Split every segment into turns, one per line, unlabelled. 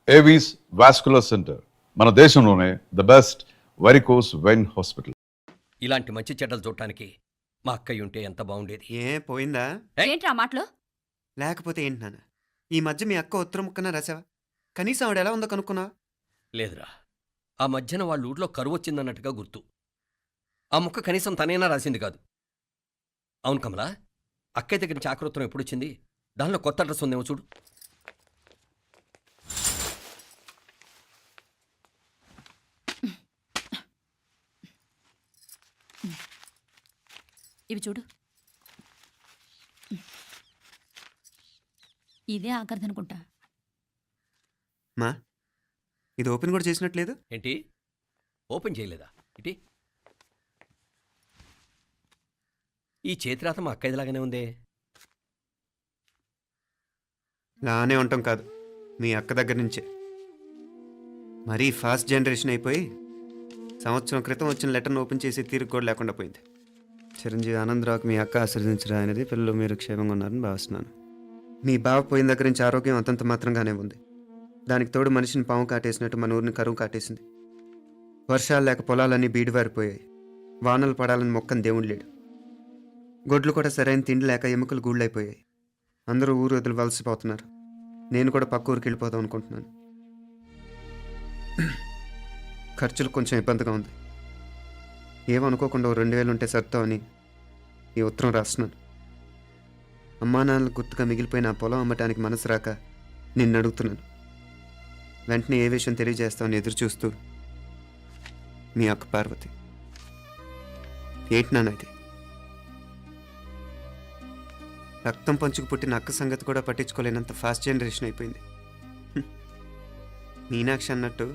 Avis vascular centre మన దేశంలోనే the best varicose vein hospital.
ఇలాంటి మంచి చెడ్డలు చూడటానికి మా అక్కయ్య ఉంటే ఎంత బాగుండేది.
ఏ పోయిందా?
ఏంట్రా మాటలు?
లేకపోతే ఏంటి నాన్న, ఈ మధ్య మీ అక్క ఉత్తరం ముక్కన రాసావా? కనీసం ఆవిడ ఎలా ఉందో కనుక్కున్నావా?
లేదురా, ఆ మధ్యన వాళ్ళ ఊర్లో కరువు వచ్చిందన్నట్టుగా గుర్తు. ఆ ముక్క కనీసం తనైనా రాసింది కాదు. అవును కమలా, అక్కయ్య దగ్గర నుంచి ఆకృతం ఎప్పుడొచ్చింది? దానిలో కొత్త అడ్రస్ ఉందేమో చూడు.
ఇవి చూడు. ఇదే ఆఖరిదనుకుంటా.
మా ఇది ఓపెన్ కూడా చేసినట్లేదు.
ఏంటి ఓపెన్ చేయలేదా? ఇటీ ఈ చేతిరాత మా అక్కయ్యలాగానే ఉందే.
లానే ఉంటాం కాదు, మీ అక్క దగ్గర నుంచే. మరీ ఫాస్ట్ జనరేషన్ అయిపోయి సంవత్సరం క్రితం వచ్చిన లెటర్ను ఓపెన్ చేసి తీరుకు కూడా లేకుండా పోయింది. చిరంజీవి ఆనందరావుకి మీ అక్క ఆశీర్వదించరా అనేది, పిల్లలు మీరు క్షేమంగా ఉన్నారని భావిస్తున్నాను. మీ బావ పోయిన దగ్గర నుంచి ఆరోగ్యం అంతంత మాత్రంగానే ఉంది. దానికి తోడు మనిషిని పాము కాటేసినట్టు మన ఊరిని కరువు కాటేసింది. వర్షాలు లేక పొలాలన్నీ బీడివారిపోయాయి. వానలు పడాలని మొక్కని దేవుడు లేడు. గొడ్లు కూడా సరైన తిండి లేక ఎముకలు గూళ్ళైపోయాయి. అందరూ ఊరు వదిలి వలసిపోతున్నారు. నేను కూడా పక్క ఊరికి వెళ్ళిపోదాం అనుకుంటున్నాను. ఖర్చులు కొంచెం ఇబ్బందిగా ఉంది. ఏమనుకోకుండా 2000 ఉంటే సర్దామని ఈ ఉత్తరం రాస్తున్నాను. అమ్మా నాన్నలకు గుర్తుగా మిగిలిపోయిన ఆ పొలం అమ్మటానికి మనసు రాక నిన్ను అడుగుతున్నాను. వెంటనే ఏ విషయం తెలియజేస్తామని ఎదురు చూస్తూ మీ అక్క పార్వతి. ఏంటి నాన్న ఇది? రక్తం పంచుకు పుట్టిన అక్క సంగతి కూడా పట్టించుకోలేనంత ఫాస్ట్ జనరేషన్ అయిపోయింది. మీనాక్షి అన్నట్టు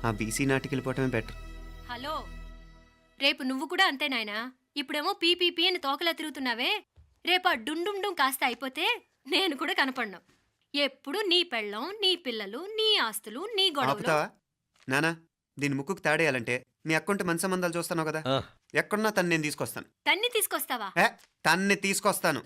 ఆ బీసీ నాటికి వెళ్ళిపోవటమే బెటర్.
హలో, రేపు నువ్వు కూడా అంతే నాయనా. ఇప్పుడేమో పీపీపీ అని తోకలా తిరుగుతున్నావే. రేపు ఆ డుండుండుం కాస్త అయిపోతే నేను కూడా కనపడ్ను. ఎప్పుడు నీ పెళ్ళం, నీ పిల్లలు, నీ ఆస్తులు, నీ గొడవలు.
ఆపుతావా నానా? దీని ముక్కుకు తాడేయాలంటే మీ అక్కంటే మంచి సంబంధాలు చూస్తాను కదా.
ఆ,
ఎక్కడున్నా తను నేను తీసుకొస్తాను.
తన్ని తీసుకొస్తావా?
తన్ని తీసుకొస్తాను.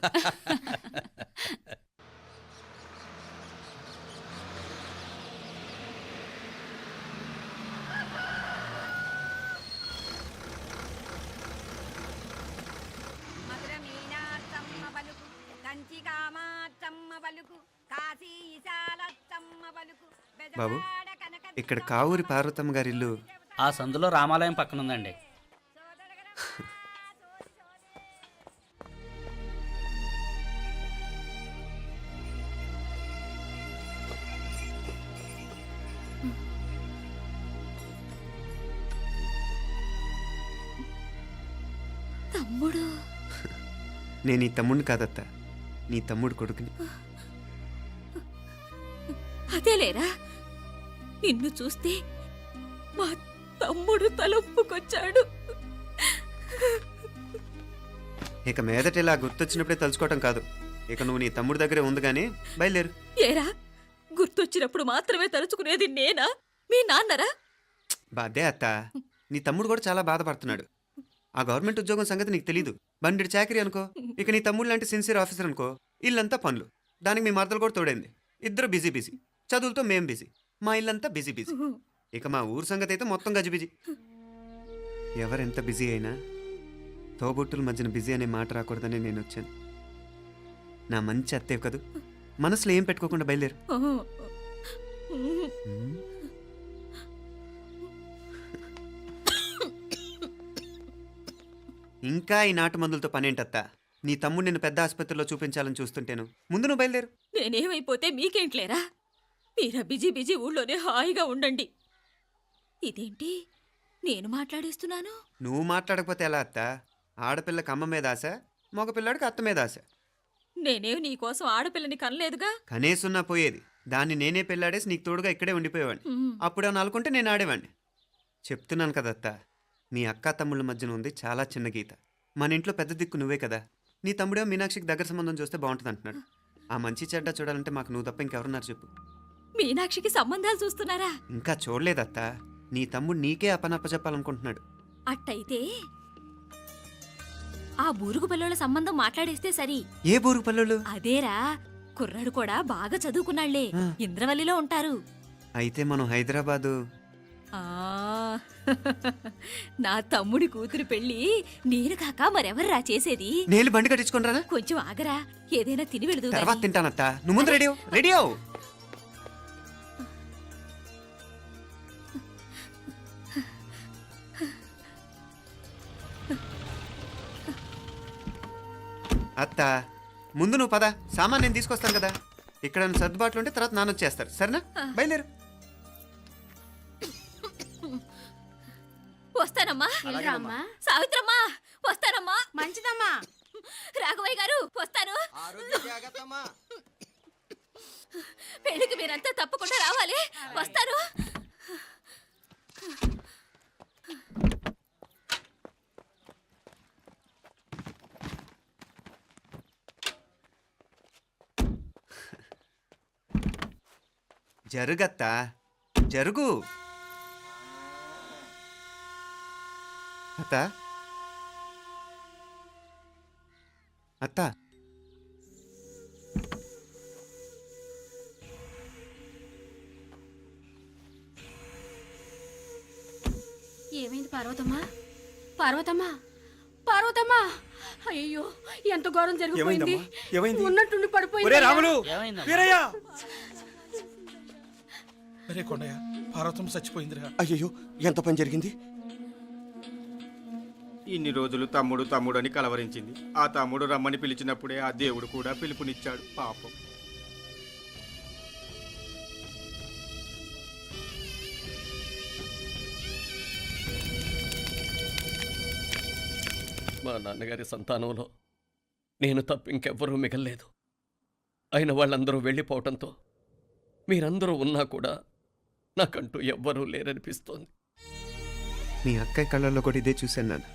బాబు, ఇక్కడ కావూరి పార్వతమ్మ గారి ఇల్లు
ఆ సందులో రామాలయం పక్కన ఉందండి.
తమ్ముడు?
నేను ఈ తమ్ముడిని కాదత్త, నీ తమ్ముడు కొడుకుని.
అదేలేరా, నిన్ను చూస్తే మా తమ్ముడు తలొప్పుకొచ్చాడు.
ఇక మీదట ఇలా గుర్తొచ్చినప్పుడే తలుచుకోవటం కాదు. ఇక నువ్వు నీ తమ్ముడి దగ్గరే ఉంది కానీ బయలుదేరు.
ఏరా, గుర్తొచ్చినప్పుడు మాత్రమే తలుచుకునేది నేనా, మీ నాన్నరా?
బాధే అత్త, నీ తమ్ముడు కూడా చాలా బాధపడుతున్నాడు. ఆ గవర్నమెంట్ ఉద్యోగం సంగతి నీకు తెలీదు. బండి చాకరీ అనుకో. ఇక నీ తమ్ముడు లాంటి సిన్సియర్ ఆఫీసర్ అనుకో. ఇల్లంతా పనులు. దానికి మీ మరదలు కూడా తోడైంది. ఇద్దరు బిజీ బిజీ. చదువులతో మేం బిజీ. మా ఇల్లంతా బిజీ బిజీ. ఇక మా ఊరు సంగతి అయితే మొత్తం గజిబిజీ. ఎవరెంత బిజీ అయినా తోబుట్టుల మధ్యన బిజీ అనే మాట రాకూడదని నేను వచ్చాను. నా మంచి అత్తేవి కదూ, మనసులో ఏం పెట్టుకోకుండా బయలుదేరు. ఇంకా ఈ నాటు మందులతో పనేంటత్తా? నీ తమ్ముడు నిన్ను పెద్ద ఆసుపత్రిలో చూపించాలని చూస్తుంటేను. ముందు నువ్వు బయలుదేరు.
నేనేమైపోతే మీకేంట్లేరా? మీరా బిజీ బిజీ ఊళ్ళోనే హాయిగా ఉండండి. ఇదేంటి నేను మాట్లాడేస్తున్నాను?
నువ్వు మాట్లాడకపోతే ఎలా అత్త? ఆడపిల్లకి అమ్మ మీద ఆశ, మగపిల్లాడికి అత్త మీద ఆశ.
నేనేం నీకోసం ఆడపిల్లని కనలేదుగా.
కనేసున్నా పోయేది. దాన్ని నేనే పెళ్ళాడేసి నీకు తోడుగా ఇక్కడే ఉండిపోయేవాడిని. అప్పుడేమన్నా అనుకుంటే నేను ఆడేవాడిని. చెప్తున్నాను కదత్తా, మీ అక్క తమ్ముళ్ళ మధ్యన ఉంది చాలా చిన్న గీత. మన ఇంట్లో పెద్ద దిక్కు నువ్వే కదా. నీ తమ్ముడేమో మీనాక్షికి దగ్గర సంబంధం చూస్తే బాగుంటుంది అంటున్నాడు. ఆ మంచి చెడ్డ చూడాలంటే మాకు నువ్వు తప్ప ఇంకెవరున్నారు చెప్పు?
మీనాక్షికి సంబంధాలు చూస్తున్నారా?
ఇంకా చూడలేదత్తా. నీ తమ్ముడు నీకే అపనప్ప చెప్పాలనుకుంటున్నాడు.
అట్టయితే ఆ బూరుగు పిల్లల సంబంధం మాట్లాడేస్తే సరి.
ఏ బూరుగు పల్లెలు?
అదేరా, కుర్రాడు కూడా బాగా చదువుకున్నాళ్లే ఇంద్రవల్లిలో ఉంటారు.
అయితే మనం హైదరాబాదు.
ఆ నా తమ్ముడి కూతురు పెళ్లి నేను కాక మరెవర్రా చేసేది?
నేను బండి కట్టించుకుని రానా?
కొంచెం ఆగరా, ఏదైనా తిని వెళదు.
తర్వాత తింటానత్త. నువ్వు ముందు రెడీ రెడీ అవు. అత్త ముందు నువ్వు పద, సామాన్ నేను తీసుకొస్తాను కదా. ఇక్కడ సర్దుబాట్లు ఉంటే తర్వాత నాన్న వచ్చేస్తారు. సరేనా? బయలుదేరు.
వస్తానమ్మా.
అమ్మా
సావిత్రమ్మా వస్తానమ్మా.
మంచిదమ్మా.
రాఘవయ్య గారు వస్తాను. పెళ్లికి మీరంతా తప్పకుండా రావాలి. వస్తాను.
జరుగత్తా, జరుగు. అత్త అత్త
ఏమైంది పార్వతమ్మా? పార్వతమ్మా, పార్వతమ్మా! అయ్యో, ఎంత ఘోరం జరిగిపోయింది. ఉన్నట్టుండి పడిపోయింది.
రాములు,
ఏమైందమ్మా?
అరే కొండయ్య, పార్వతం చచ్చిపోయిందిరా.
అయ్యో, ఎంత పని జరిగింది?
ఇన్ని రోజులు తమ్ముడు తమ్ముడు అని కలవరించింది. ఆ తమ్ముడు రమ్మని పిలిచినప్పుడే ఆ దేవుడు కూడా పిలుపునిచ్చాడు. పాపం.
మా నాన్నగారి సంతానంలో నేను తప్ప ఇంకెవ్వరూ మిగల్లేదు. అయిన వాళ్ళందరూ వెళ్ళిపోవటంతో మీరందరూ ఉన్నా కూడా నాకంటూ ఎవ్వరూ లేరనిపిస్తోంది.
మీ అక్కయ్య కళ్ళల్లో కూడా ఇదే చూశాను నాన్న.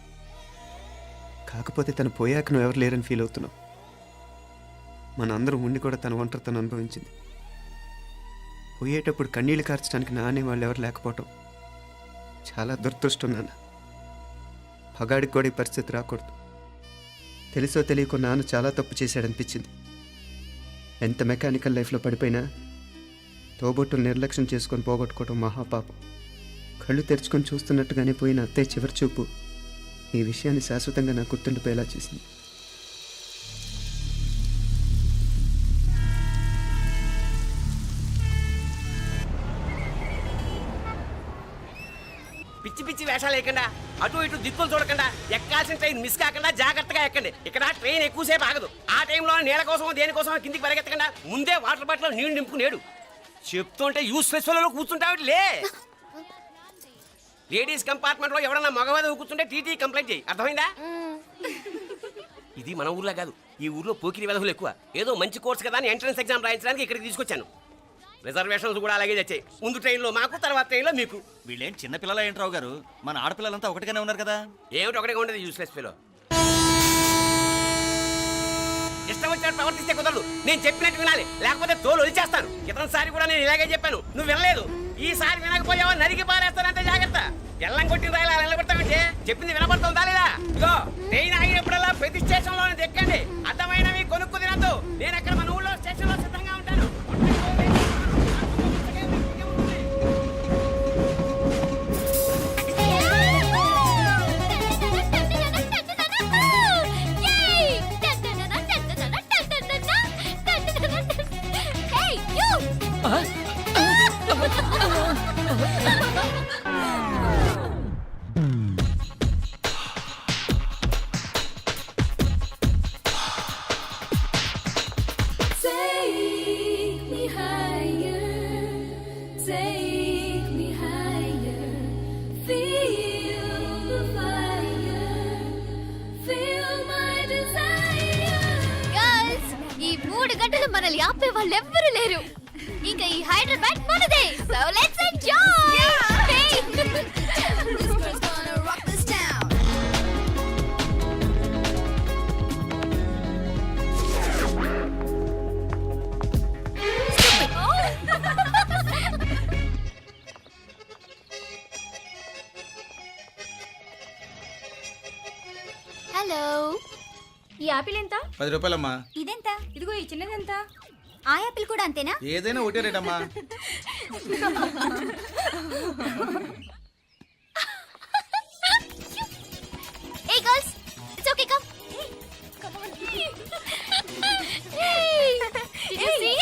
కాకపోతే తను పోయాక నువ్వు ఎవరు లేరని ఫీల్ అవుతున్నావు. మన అందరం ఉండి కూడా తన ఒంటరితను అనుభవించింది. పోయేటప్పుడు కన్నీళ్లు కార్చడానికి నానే వాళ్ళు ఎవరు లేకపోవటం చాలా దురదృష్టం నాన్న. పగాడికి కూడా ఈ పరిస్థితి రాకూడదు. తెలుసో తెలియకో నాన్న చాలా తప్పు చేశాడనిపించింది. ఎంత మెకానికల్ లైఫ్లో పడిపోయినా తోబొట్టులు నిర్లక్ష్యం చేసుకొని పోగొట్టుకోవటం మహాపాపం. కళ్ళు తెరుచుకొని చూస్తున్నట్టుగానే పోయిన అత్తయ్య చివరి చూపు ఈ విషయాన్ని శాశ్వతంగా నా గుర్తుండిపోయేలా చేసింది.
పిచ్చి పిచ్చి వేషాలు వేయకుండా, అటు ఇటు దిక్కులు చూడకుండా, ఎక్కాల్సిన ట్రైన్ మిస్ కాకుండా జాగ్రత్తగా ఎక్కండి. ఇక్కడ ట్రైన్ ఎక్కువసేపు ఆగదు. ఆ టైంలో నీళ్ళ కోసం దేనికోసం కిందికి పరిగెత్తకుండా ముందే వాటర్ బాటిల్ నీళ్లు నింపుకునేడు. చెప్తుంటే యూస్లెస్ లో కూర్చుంటావు. లే, లేడీస్ కంపార్ట్మెంట్ లో ఎవరన్నా మగవాద కూర్చుంటే టీటీ కంప్లైంట్ చేయి. అర్థమైందా? ఇది మన ఊర్లో కాదు, ఈ ఊర్లో పోకిరి వెధవులు ఎక్కువ. ఏదో మంచి కోర్స్ కదా అని ఎంట్రన్స్ ఎగ్జామ్ రాయించడానికి ఇక్కడికి తీసుకొచ్చాను. రిజర్వేషన్స్ కూడా అలాగే వచ్చాయి. ముందు ట్రైన్లో మాకు, తర్వాత ట్రైన్లో మీకు.
వీళ్ళేం చిన్న పిల్లల ఏంట్రావు గారు? మన ఆడపిల్లలంతా ఒకటిగానే ఉన్నారు కదా.
ఏమిటి ఒకటిగా ఉండేది యూస్లెస్ ఫెలో. ఇష్టం వచ్చినట్టు ప్రవర్తిస్తే కుదరదు. నేను చెప్పినట్టు వినాలి, లేకపోతే తోలు వదిలేస్తాను. క్రితంసారి కూడా నేను ఇలాగే చెప్పాను, నువ్వు వినలేదు. ఈసారి వినకపోయావా నరికి పారేస్తానంటే జాగ్రత్త. ఎల్లం కొట్టిన రాయలా నిలబడతామంటే చెప్పింది వినపడుతుందా లేదా? ఇగో ట్రైన్ ఆగినప్పుడల్లా ప్రతి స్టేషన్ లోనే ఎక్కండి. అర్థమైనవి కొనుక్కు తినద్దు. నేను అక్కడ మన ఊళ్ళో స్టేషన్ లో సిద్ధంగా ఉంటాను.
మనల్ని ఆపే వాళ్ళు ఎవ్వరు లేరు. ఇంకా ఈ హైదరాబాద్ మనదే. So let's enjoy. హలో, ఈ యాపిల్ ఎంత?
10 రూపాయలమ్మా.
ఇదెంత? ఇదిగో ఈ చిన్నదెంత? ఆ యాపిల్ కూడా అంతేనా?
ఏదైనా ఒకటే రేటమ్మా.
Hey girls, it's okay, come. Come on. Hey, did you see?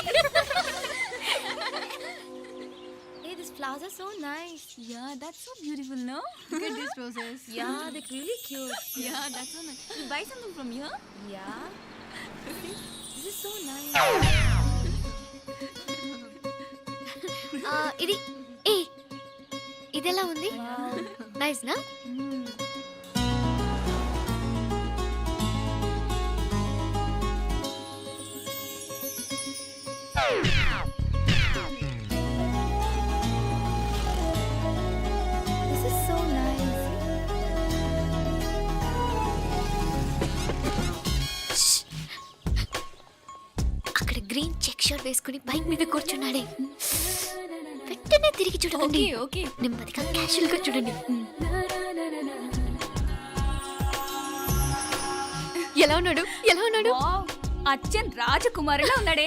Hey, these flowers are so nice.
Yeah, that's so beautiful, no?
Look at these roses.
Yeah, they're really cute. Yeah, that's so nice. You buy something from here?
Yeah.
This is so nice.
ఇది ఏ ఇదెలా ఉంది? Nice నా? This is so nice. అక్కడ green check shirt వేసుకుని bike మీద కూర్చున్నాడే, వెంటనే తిరిగి చూడకండి.
ఓకే
నెమ్మదిగా క్యాషువల్ గా చూడండి. ఎలా ఉన్నాడు? ఎలా ఉన్నాడు?
అచ్చన్ రాజకుమారిలా ఉన్నాడే.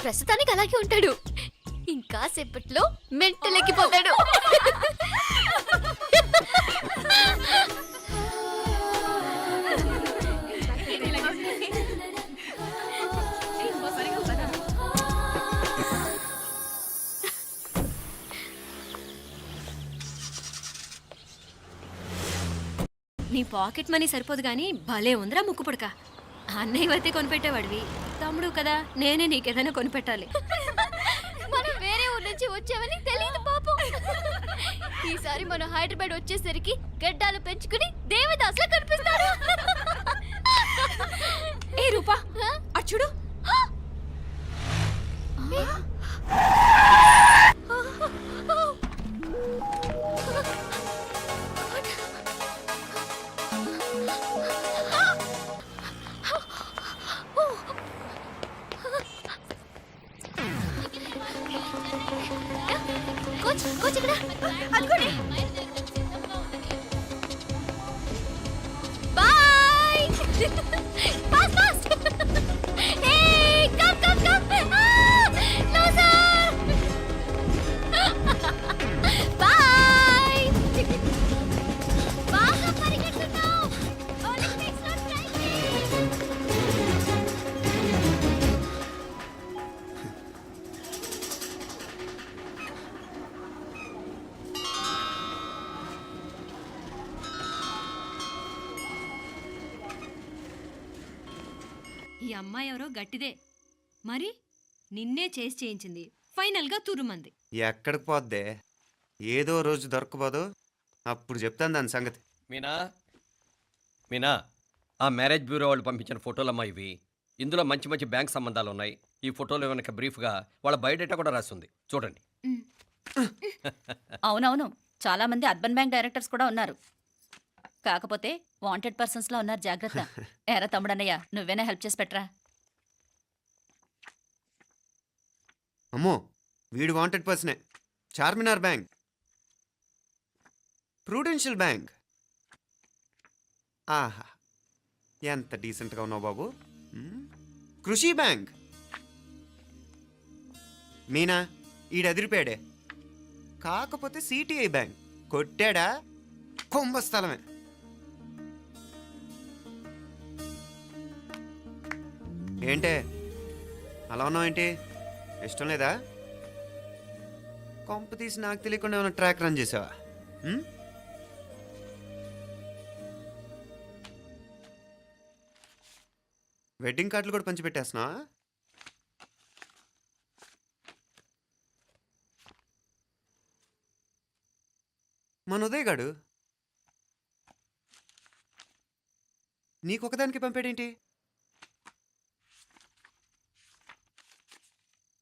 ప్రస్తుతానికి అలాగే ఉంటాడు, ఇంకా సేపట్లో మెంటల్ ఎక్కిపోతాడు. నీ పాకెట్ మనీ సరిపోదు గానీ భలే ఉందిరా ముక్కు పుడక. అన్నయ్య అయితే కొనిపెట్టేవాడివి, తమ్ముడు కదా నేనే నీకేదైనా కొనిపెట్టాలి. మనం వేరే ఊరు నుంచి వచ్చామని తెలియదు పాపం. ఈసారి మనం హైదరాబాద్ వచ్చేసరికి గడ్డాలు పెంచుకుని దేవదాసులా కనిపిస్తాడు.
ఏ రూపా అచ్చుడు.
కోచ్ ఇక్కడ అనుకోండి. Boy. Fast fast. Hey come come come. Loser. Boy. బాగా పరిగెడుతున్నావు. ఒలింపిక్స్ లో ట్రై చేయి.
ఈ అమ్మాయి ఎవరో గట్టిదే, మరి నిన్నే చేసి చేయించింది, ఫైనల్గా తురుమంది.
ఎక్కడికి పోద్దే? ఏదో రోజు దొరకపోదు, అప్పుడు చెప్తాను దాని సంగతి.
మీనా మీనా, ఆ మ్యారేజ్ బ్యూరో వాళ్ళు పంపించిన ఫోటోలమ్మా ఇవి. ఇందులో మంచి మంచి బ్యాంక్ సంబంధాలు ఉన్నాయి. ఈ ఫోటోలు వెనక బ్రీఫ్గా వాళ్ళ బయోడేటా కూడా రాస్తుంది, చూడండి.
అవునవును, చాలా మంది అర్బన్ బ్యాంక్ డైరెక్టర్స్ కూడా ఉన్నారు. కాకపోతే వాంటెడ్ పర్సన్స్ లో ఉన్నారు, జాగ్రత్త. ఎరా తమ్ముడన్నయ్య, నువ్వేనా హెల్ప్ చేసి పెట్టరా.
అమ్మో, వీడు వాంటెడ్ పర్సనే. Charminar bank, Prudential bank. ఆహా, ఎంత డీసెంట్గా ఉన్నావు బాబు. కృషి బ్యాంక్. మీనా, ఈడు అదిరిపాడే. కాకపోతే సిటిఐ బ్యాంక్ కొట్టాడా కుంభస్థలమే. ఏంటే అలా ఉన్నావు? ఏంటి ఇష్టం లేదా? కొంప తీసి నాకు తెలియకుండా ఏమైనా ట్రాక్ రన్ చేసావా? వెడ్డింగ్ కార్డులు కూడా పంచిపెట్టేస్తున్నా. మన ఉదయ్ గాడు నీకొకదానికి పంపాడేంటి?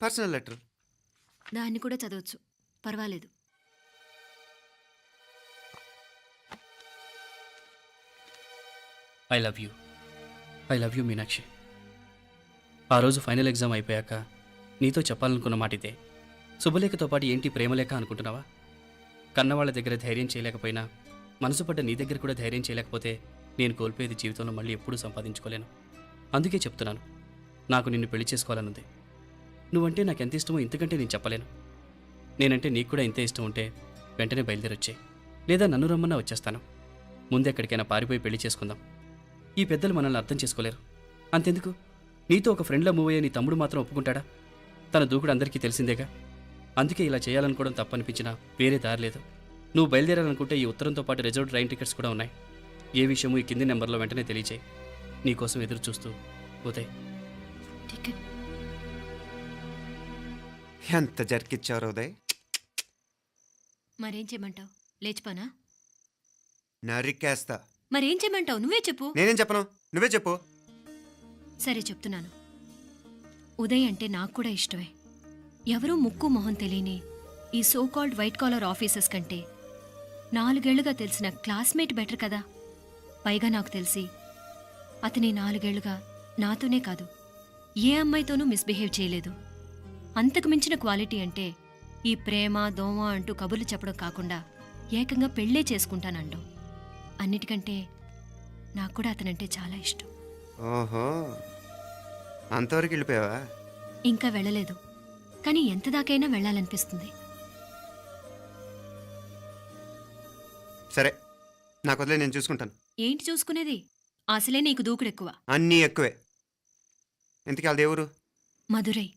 Personal letter.
దాన్ని కూడా చదవచ్చు, పర్వాలేదు.
I love you Meenakshi. ఆ రోజు ఫైనల్ ఎగ్జామ్ అయిపోయాక నీతో చెప్పాలనుకున్న మాట ఇదే. శుభలేఖతో పాటు ఏంటి ప్రేమలేఖ అనుకుంటున్నావా? కన్నవాళ్ళ దగ్గర ధైర్యం చేయలేకపోయినా మనసు పడ్డ నీ దగ్గర కూడా ధైర్యం చేయలేకపోతే నేను కోల్పోయేది జీవితంలో మళ్ళీ ఎప్పుడూ సంపాదించుకోలేను. అందుకే చెప్తున్నాను, నాకు నిన్ను పెళ్లి చేసుకోవాలనుంది. నువ్వంటే నాకు ఎంత ఇష్టమో ఇంతకంటే నేను చెప్పలేను. నేనంటే నీకు కూడా ఇంతే ఇష్టం ఉంటే వెంటనే బయలుదేరొచ్చాయి, లేదా నన్ను రమ్మన్నా వచ్చేస్తాను. ముందు ఎక్కడికైనా పారిపోయి పెళ్లి చేసుకుందాం. ఈ పెద్దలు మనల్ని అర్థం చేసుకోలేరు. అంతెందుకు, నీతో ఒక ఫ్రెండ్లా మూవ్ అయ్యే నీ తమ్ముడు మాత్రం ఒప్పుకుంటాడా? తన దూకుడు అందరికీ తెలిసిందేగా. అందుకే ఇలా చేయాలనుకోవడం తప్పనిపించినా వేరే దారి లేదు. నువ్వు బయలుదేరాలనుకుంటే ఈ ఉత్తరంతో పాటు రిజర్వ్ ట్రైన్ టికెట్స్ కూడా ఉన్నాయి. ఏ విషయమూ ఈ కింది నెంబర్లో వెంటనే తెలియచేయి. నీకోసం ఎదురు చూస్తూ ఉదయ్.
టికెట్
ఎంత జరికిచ్చావు ఉదయ్.
మరేం చేయమంటావు? లేచిపోనా?
నరికేస్తా.
మరేం చేయమంటావు? నువ్వే చెప్పు.
నేనేం చెప్పను, నువ్వే చెప్పు.
సరే చెప్తున్నాను. ఉదయ్ అంటే నాకు కూడా ఇష్టమే. ఎవరూ ముక్కు మొహం తెలియని ఈ so called white collar officers కంటే 4 ఏళ్లుగా తెలిసిన క్లాస్మేట్ బెటర్ కదా. పైగా నాకు తెలిసి అతని 4 ఏళ్లుగా నాతోనే కాదు ఏ అమ్మాయితోనూ మిస్బిహేవ్ చేయలేదు. అంతకు మించిన క్వాలిటీ అంటే ఈ ప్రేమ దోమ అంటూ కబుర్లు చెప్పడం కాకుండా ఏకంగా పెళ్ళే చేసుకుంటానండు. అన్నిటికంటే నాకు కూడా అతనంటే చాలా ఇష్టం.
ఓహో, అంతవరకు వెళ్ళిపోయావా?
ఇంకా వెళ్ళలేదు, కానీ ఎంత దాకైనా వెళ్ళాలనిపిస్తుంది.
సరే, నాకు వదిలే, నేను చూసుకుంటాను.
ఏంటి చూసుకునేది? అసలే నీకు దూకుడెక్కువ.
అన్నీ ఎక్కువే. ఇంతకీ వాళ్ళ దేవురు?
మధురై.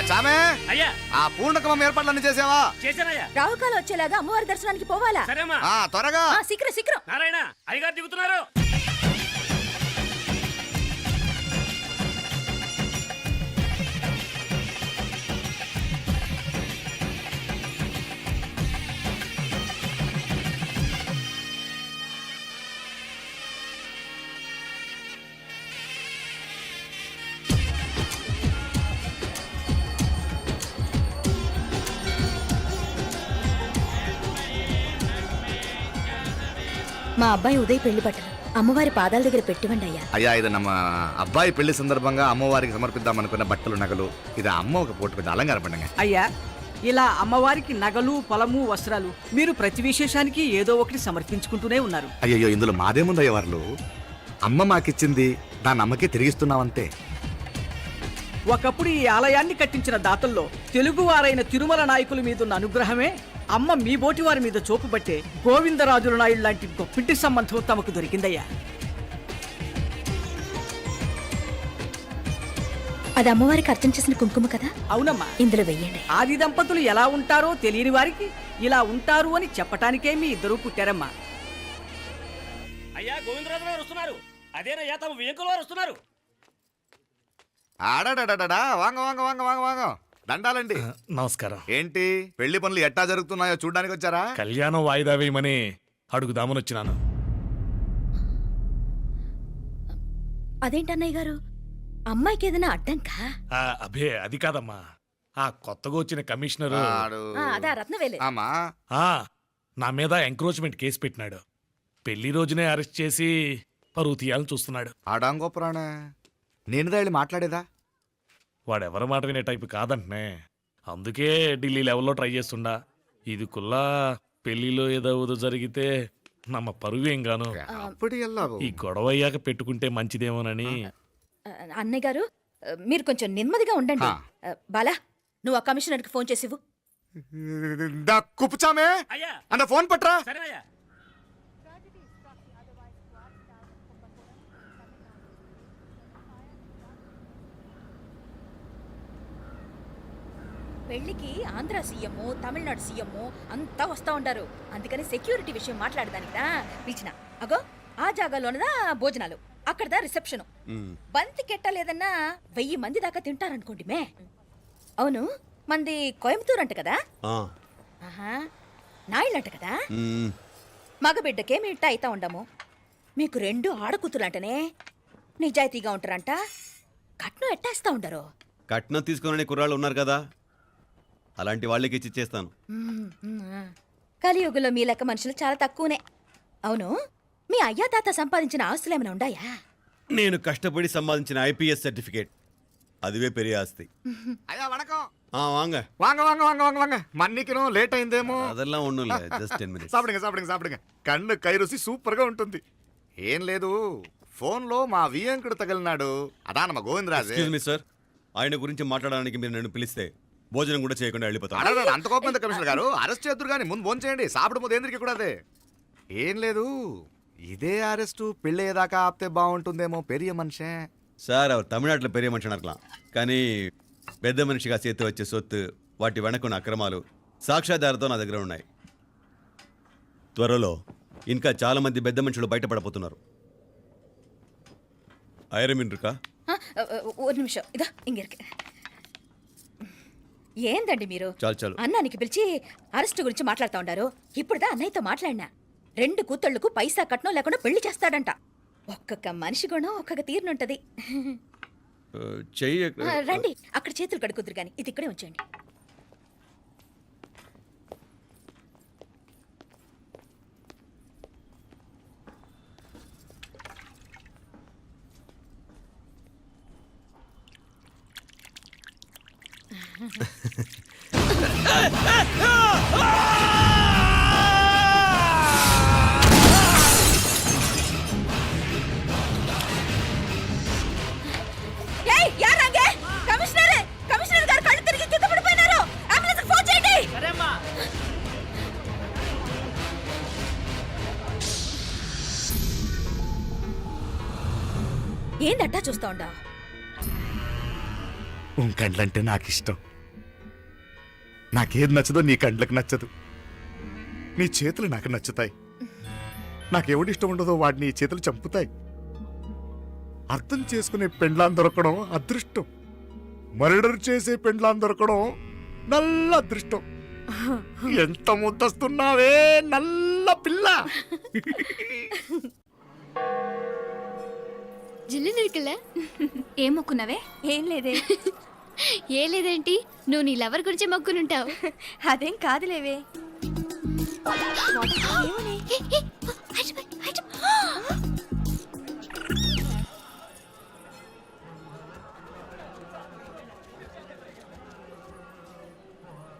చామే
అయ్యా
ఆ పూర్ణకమం ఏర్పాట్లన్నీ చేసావా?
చేశానయ్యా.
రాహుకాలం వచ్చేలాగా అమ్మవారి దర్శనానికి పోవాలా?
సరేమ్మా.
త్వరగా.
శీఘ్రం శీఘ్రం.
నారాయణ అయ్యగారు దిగుతున్నారు.
మా అబ్బాయి ఉదయ్ పెళ్లి బట్టలు అమ్మవారి పాదాల దగ్గర పెట్టివండి అయ్యా.
అయ్యా, ఇది నమ్మ అబ్బాయి పెళ్లి సందర్భంగా అమ్మవారికి సమర్పిద్దాం అనుకున్న బట్టలు నగలు. ఇది అమ్మ ఒక పూట పెద్ద అలంకార పండుగ.
అయ్యా, ఇలా అమ్మవారికి నగలు పొలము వస్త్రాలు మీరు ప్రతి విశేషానికి ఏదో ఒకటి సమర్పించుకుంటూనే ఉన్నారు.
అయ్యో, ఇందులో మాదేముందయ్య వాళ్ళు. అమ్మ మాకిచ్చింది దాన్ని అమ్మకే తిరిగిస్తున్నామంతే.
ఒకప్పుడు ఈ ఆలయాన్ని కట్టించిన దాతల్లో తెలుగువారైన తిరుమల నాయకుల మీదున్న అనుగ్రహమే అమ్మ మీ బోటి వారి మీద చూపుబట్టే గోవిందరాజుల నాయుడు లాంటి గొప్పింటి సంబంధం తమకు దొరికిందయ్యా.
అది అమ్మవారికి అర్చన చేసిన కుంకుమ కదా?
అవునమ్మా,
ఇందులో వెయ్యండి.
ఆది దంపతులు ఎలా ఉంటారో తెలియని వారికి ఇలా ఉంటారు అని చెప్పటానికే మీ ఇద్దరూ పుట్టారమ్మా.
అయ్యా, గోవిందరాజు గారు వస్తున్నారు. అదేనయ్యా, తమ వెంకుల వారు వస్తున్నారు.
ఆడాడా వాంగ వాంగ వాంగ వాంగ వాంగ దండాలండి.
నమస్కారం.
ఏంటి పెళ్లి పనులు ఎట్టా జరుగుతున్నాయో చూడడానికి వచ్చారా?
కళ్యాణం వాయిదా వేయమని అడుగుదామని వచ్చినాను.
అదేంటన్నయ్య గారు, అమ్మాయికి ఏదైనా అడ్డంకా?
అభే, అది కాదమ్మా. ఆ కొత్తగా వచ్చిన కమిషనర్
అదా రత్నవేలే.
ఆమా
నా మీద ఎంక్రోచ్మెంట్ కేసు పెట్టినాడు. పెళ్లి రోజునే అరెస్ట్ చేసి పరువు తీయాలని చూస్తున్నాడు.
ఆడాంగో పురాణ నేను వెళ్ళి మాట్లాడేదా?
వాడెవరి మాట వినే టైపు కాదంటనే. అందుకే ఢిల్లీ లెవెల్లో ట్రై చేస్తుండా. ఇది కుల్లా పెళ్లిలో ఏదో జరిగితే నమ్మ పరువేం గాను. ఈ గొడవ అయ్యాక పెట్టుకుంటే మంచిదేమోనని.
అన్నయ్య గారు, మీరు కొంచెం నెమ్మదిగా ఉండండి. బాలా, నువ్వు ఆ కమిషనర్కి ఫోన్ చేసివు.
కుప్పుచామే అన్న ఫోన్ పట్రా.
సరేనయ్యా.
పెళ్లికి ఆంధ్ర సీఎం, తమిళనాడు సీఎం అంతా వస్తా ఉంటారు. అందుకని సెక్యూరిటీ విషయం మాట్లాడదానికిదా పిలిచిన. అగో ఆ జాగాలోనదా భోజనాలు, అక్కడదా రిసెప్షన్. బంతి కెట్టలేదన్నా 1000 మంది దాకా తింటారనుకోండి మే. అవును, మంది కోయంబత్తూర్ అంట కదా? నాయుళ్ళంట కదా? మగబిడ్డకే మీ ఇట్ట అయితా ఉండము. మీకు 2 ఆడకూతురంటనే నిజాయితీగా ఉంటారంట. కట్నం ఎట్టేస్తా ఉండరు.
కట్నం తీసుకునే కుర్రాళ్ళు ఉన్నారు కదా.
అలాంటి వాళ్ళకి ఇచ్చేస్తాను.
కలియుగంలో మీ లెక్క మనుషులు చాలా తక్కువనే. అవును, మీ అయ్యా తాత సంపాదించిన ఆస్తులు ఏమైనా ఉన్నాయా?
నేను కష్టపడి సంపాదించిన ఐపీఎస్ సర్టిఫికేట్, அதுவே பெரிய ஆஸ்தி.
అయ్యా వణకం.
வாங்க.
வாங்க வாங்க வாங்க வாங்க வாங்க மன்னிக்கணும் லேட் అయిందేమో.
அதெல்லாம் ஒண்ணும் இல்ல, just 10 minutes.
సాப்பிடுங்க సాப்பிடுங்க సాப்பிடுங்க. కన్ను కై రుచి సూపర్ గా ఉంటుంది. ఏం లేదు, ఫోన్ లో మా వియంకుడు తగిలినాడు. అదా నమ్మ గోవిందరాజు.
ఎక్స్క్యూజ్ మీ సార్, ఆయన గురించి మాట్లాడడానికి మీరు నన్ను పిలిస్తే భోజనం కూడా చేయకుండా వెళ్ళిపోతాను.
అడగదు, అంత కోపం ఎంత కమిషనర్ గారు? అరెస్ట్ చేద్దరు కానీ ముందు ఫోన్ చేయండి. సాపిడు ముందు ఎందుకు కూడా అదే. ఏం లేదు, ఇదే అరెస్టు పెళ్ళేదాకా ఆపితే బాగుంటుందేమో. పెరియ మనిషే
సార్, அவர் తమిళనాడులో పెరియ మనిషి అనర్కలాం, కానీ పెద్ద మనిషిగా చేతి వచ్చే సొత్తు, వాటి వెనకున్న అక్రమాలు సాక్ష్యాధారతో నా దగ్గర ఉన్నాయి. త్వరలో ఇంకా చాలా మంది పెద్ద మనుషులు బయటపడబోతున్నారు. ఐరమిన్రుకా
ஒரு நிமிஷம் இதோ இங்க இருக்கு. ఏందండి మీరు?
చాలు
అన్నానికి పిలిచి అరెస్ట్ గురించి మాట్లాడుతూ ఉండారు. ఇప్పుడుదా అన్నయ్యతో మాట్లాడినా 2 కూతుళ్ళకు పైసా కట్నం లేకుండా పెళ్లి చేస్తాడంట. ఒక్కొక్క మనిషి గుణం ఒక్కొక్క తీరునుంటది.
చెయ్యి
రండి, అక్కడ చేతులు కడుకుదురు గాని ఇది ఇక్కడే ఉంచండి. ఏయ్, యారాంగే? కమిషనర్ గారు కళ్ళు తిరిగి కింద పడిపోయినారు. అంబులెన్స్ ఫోన్ చేయండి. ఏందట్టా చూస్తా ఉండా?
కండ్లంటే నాకు ఇష్టం. నాకేది నచ్చదో నీ కండ్లకు నచ్చదు. నీ చేతులు నాకు నచ్చుతాయి. నాకెవడి ఇష్టం ఉండదో వాడు నీ చేతులు చంపుతాయి. అర్థం చేసుకునే పెండ్లాం దొరకడం అదృష్టం. మర్డర్ చేసే పెండ్లాం దొరకడం నల్ల అదృష్టం. ఎంత ముద్దస్తున్నావే నల్ల పిల్ల.
జిల్లు నిరుకులే ఏం మొక్కున్నావే? ఏం లేదే. ఏ లేదేంటి? నువ్వు నీ లవర్ గురించి మొక్కునుంటావు. అదేం కాదులేవే.